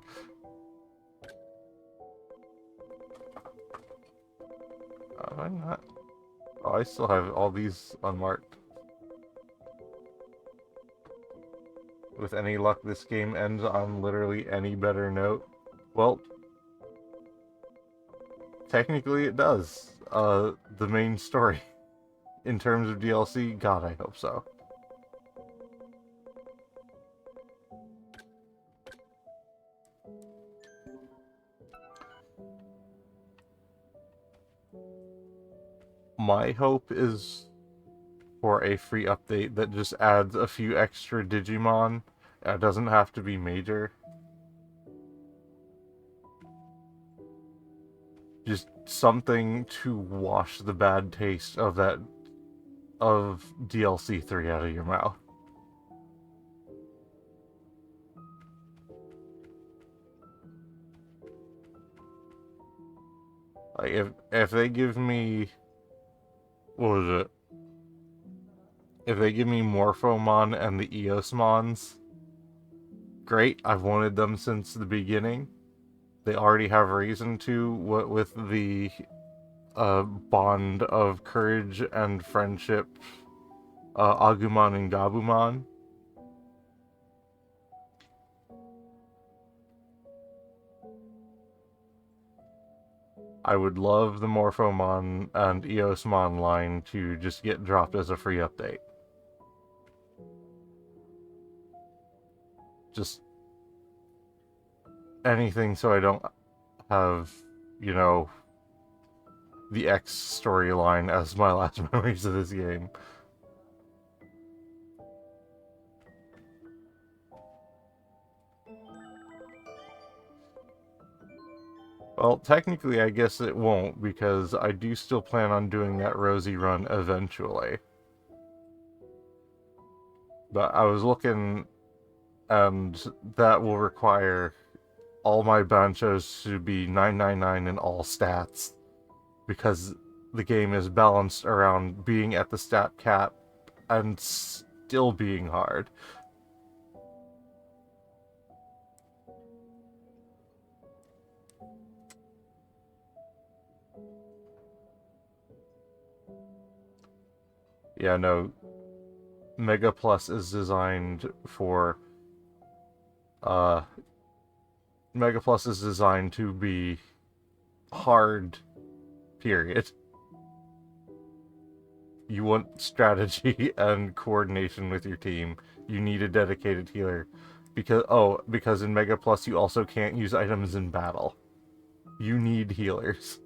Am I not? Oh, I still have all these unmarked. With any luck, this game ends on literally any better note. Well, technically it does. The main story. In terms of DLC, God, I hope so. My hope is for a free update that just adds a few extra Digimon. It doesn't have to be major. Just something to wash the bad taste of DLC 3 out of your mouth. Like if they give me, what was it? If they give me Morphomon and the Eosmons, great. I've wanted them since the beginning. They already have reason to, what with the bond of courage and friendship, Agumon and Gabumon. I would love the Morphomon and Eosmon line to just get dropped as a free update. Just anything so I don't have, you know, the X storyline as my last memories of this game. Well, technically I guess it won't, because I do still plan on doing that Rosie run eventually. But I was looking, and that will require all my banchos to be 999 in all stats, because the game is balanced around being at the stat cap and still being hard. Yeah, no, Mega Plus is designed for, Mega Plus is designed to be hard, period. You want strategy and coordination with your team. You need a dedicated healer. Because in Mega Plus you also can't use items in battle. You need healers.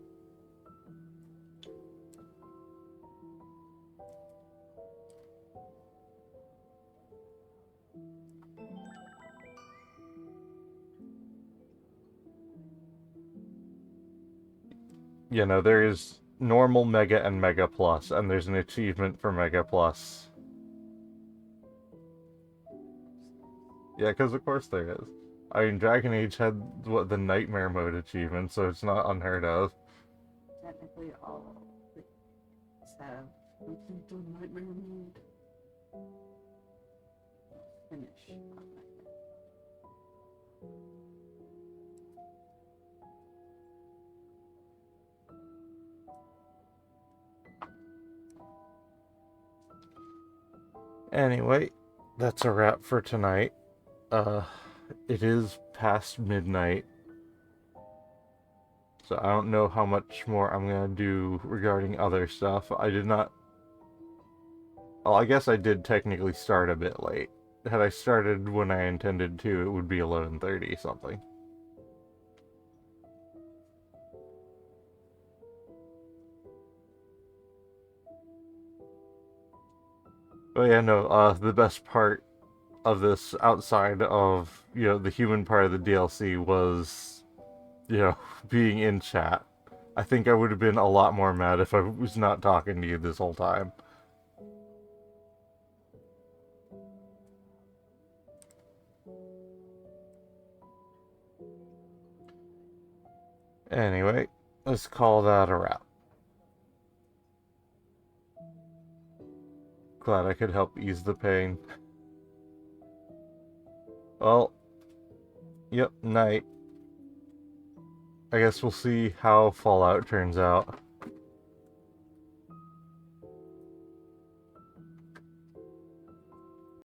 You know, there is normal Mega and Mega Plus, and there's an achievement for Mega Plus. Yeah, because of course there is. I mean, Dragon Age had, what, the Nightmare Mode achievement, so it's not unheard of. Technically, all the have complete nightmare mode. Finish. Anyway, that's a wrap for tonight. It is past midnight, so I don't know how much more I'm gonna do regarding other stuff. I did not... Well, I guess I did technically start a bit late. Had I started when I intended to, it would be 11:30 something. But yeah, no, the best part of this, outside of, you know, the human part of the DLC, was, you know, being in chat. I think I would have been a lot more mad if I was not talking to you this whole time. Anyway, let's call that a wrap. Glad I could help ease the pain. Well, yep, night. I guess we'll see how Fallout turns out.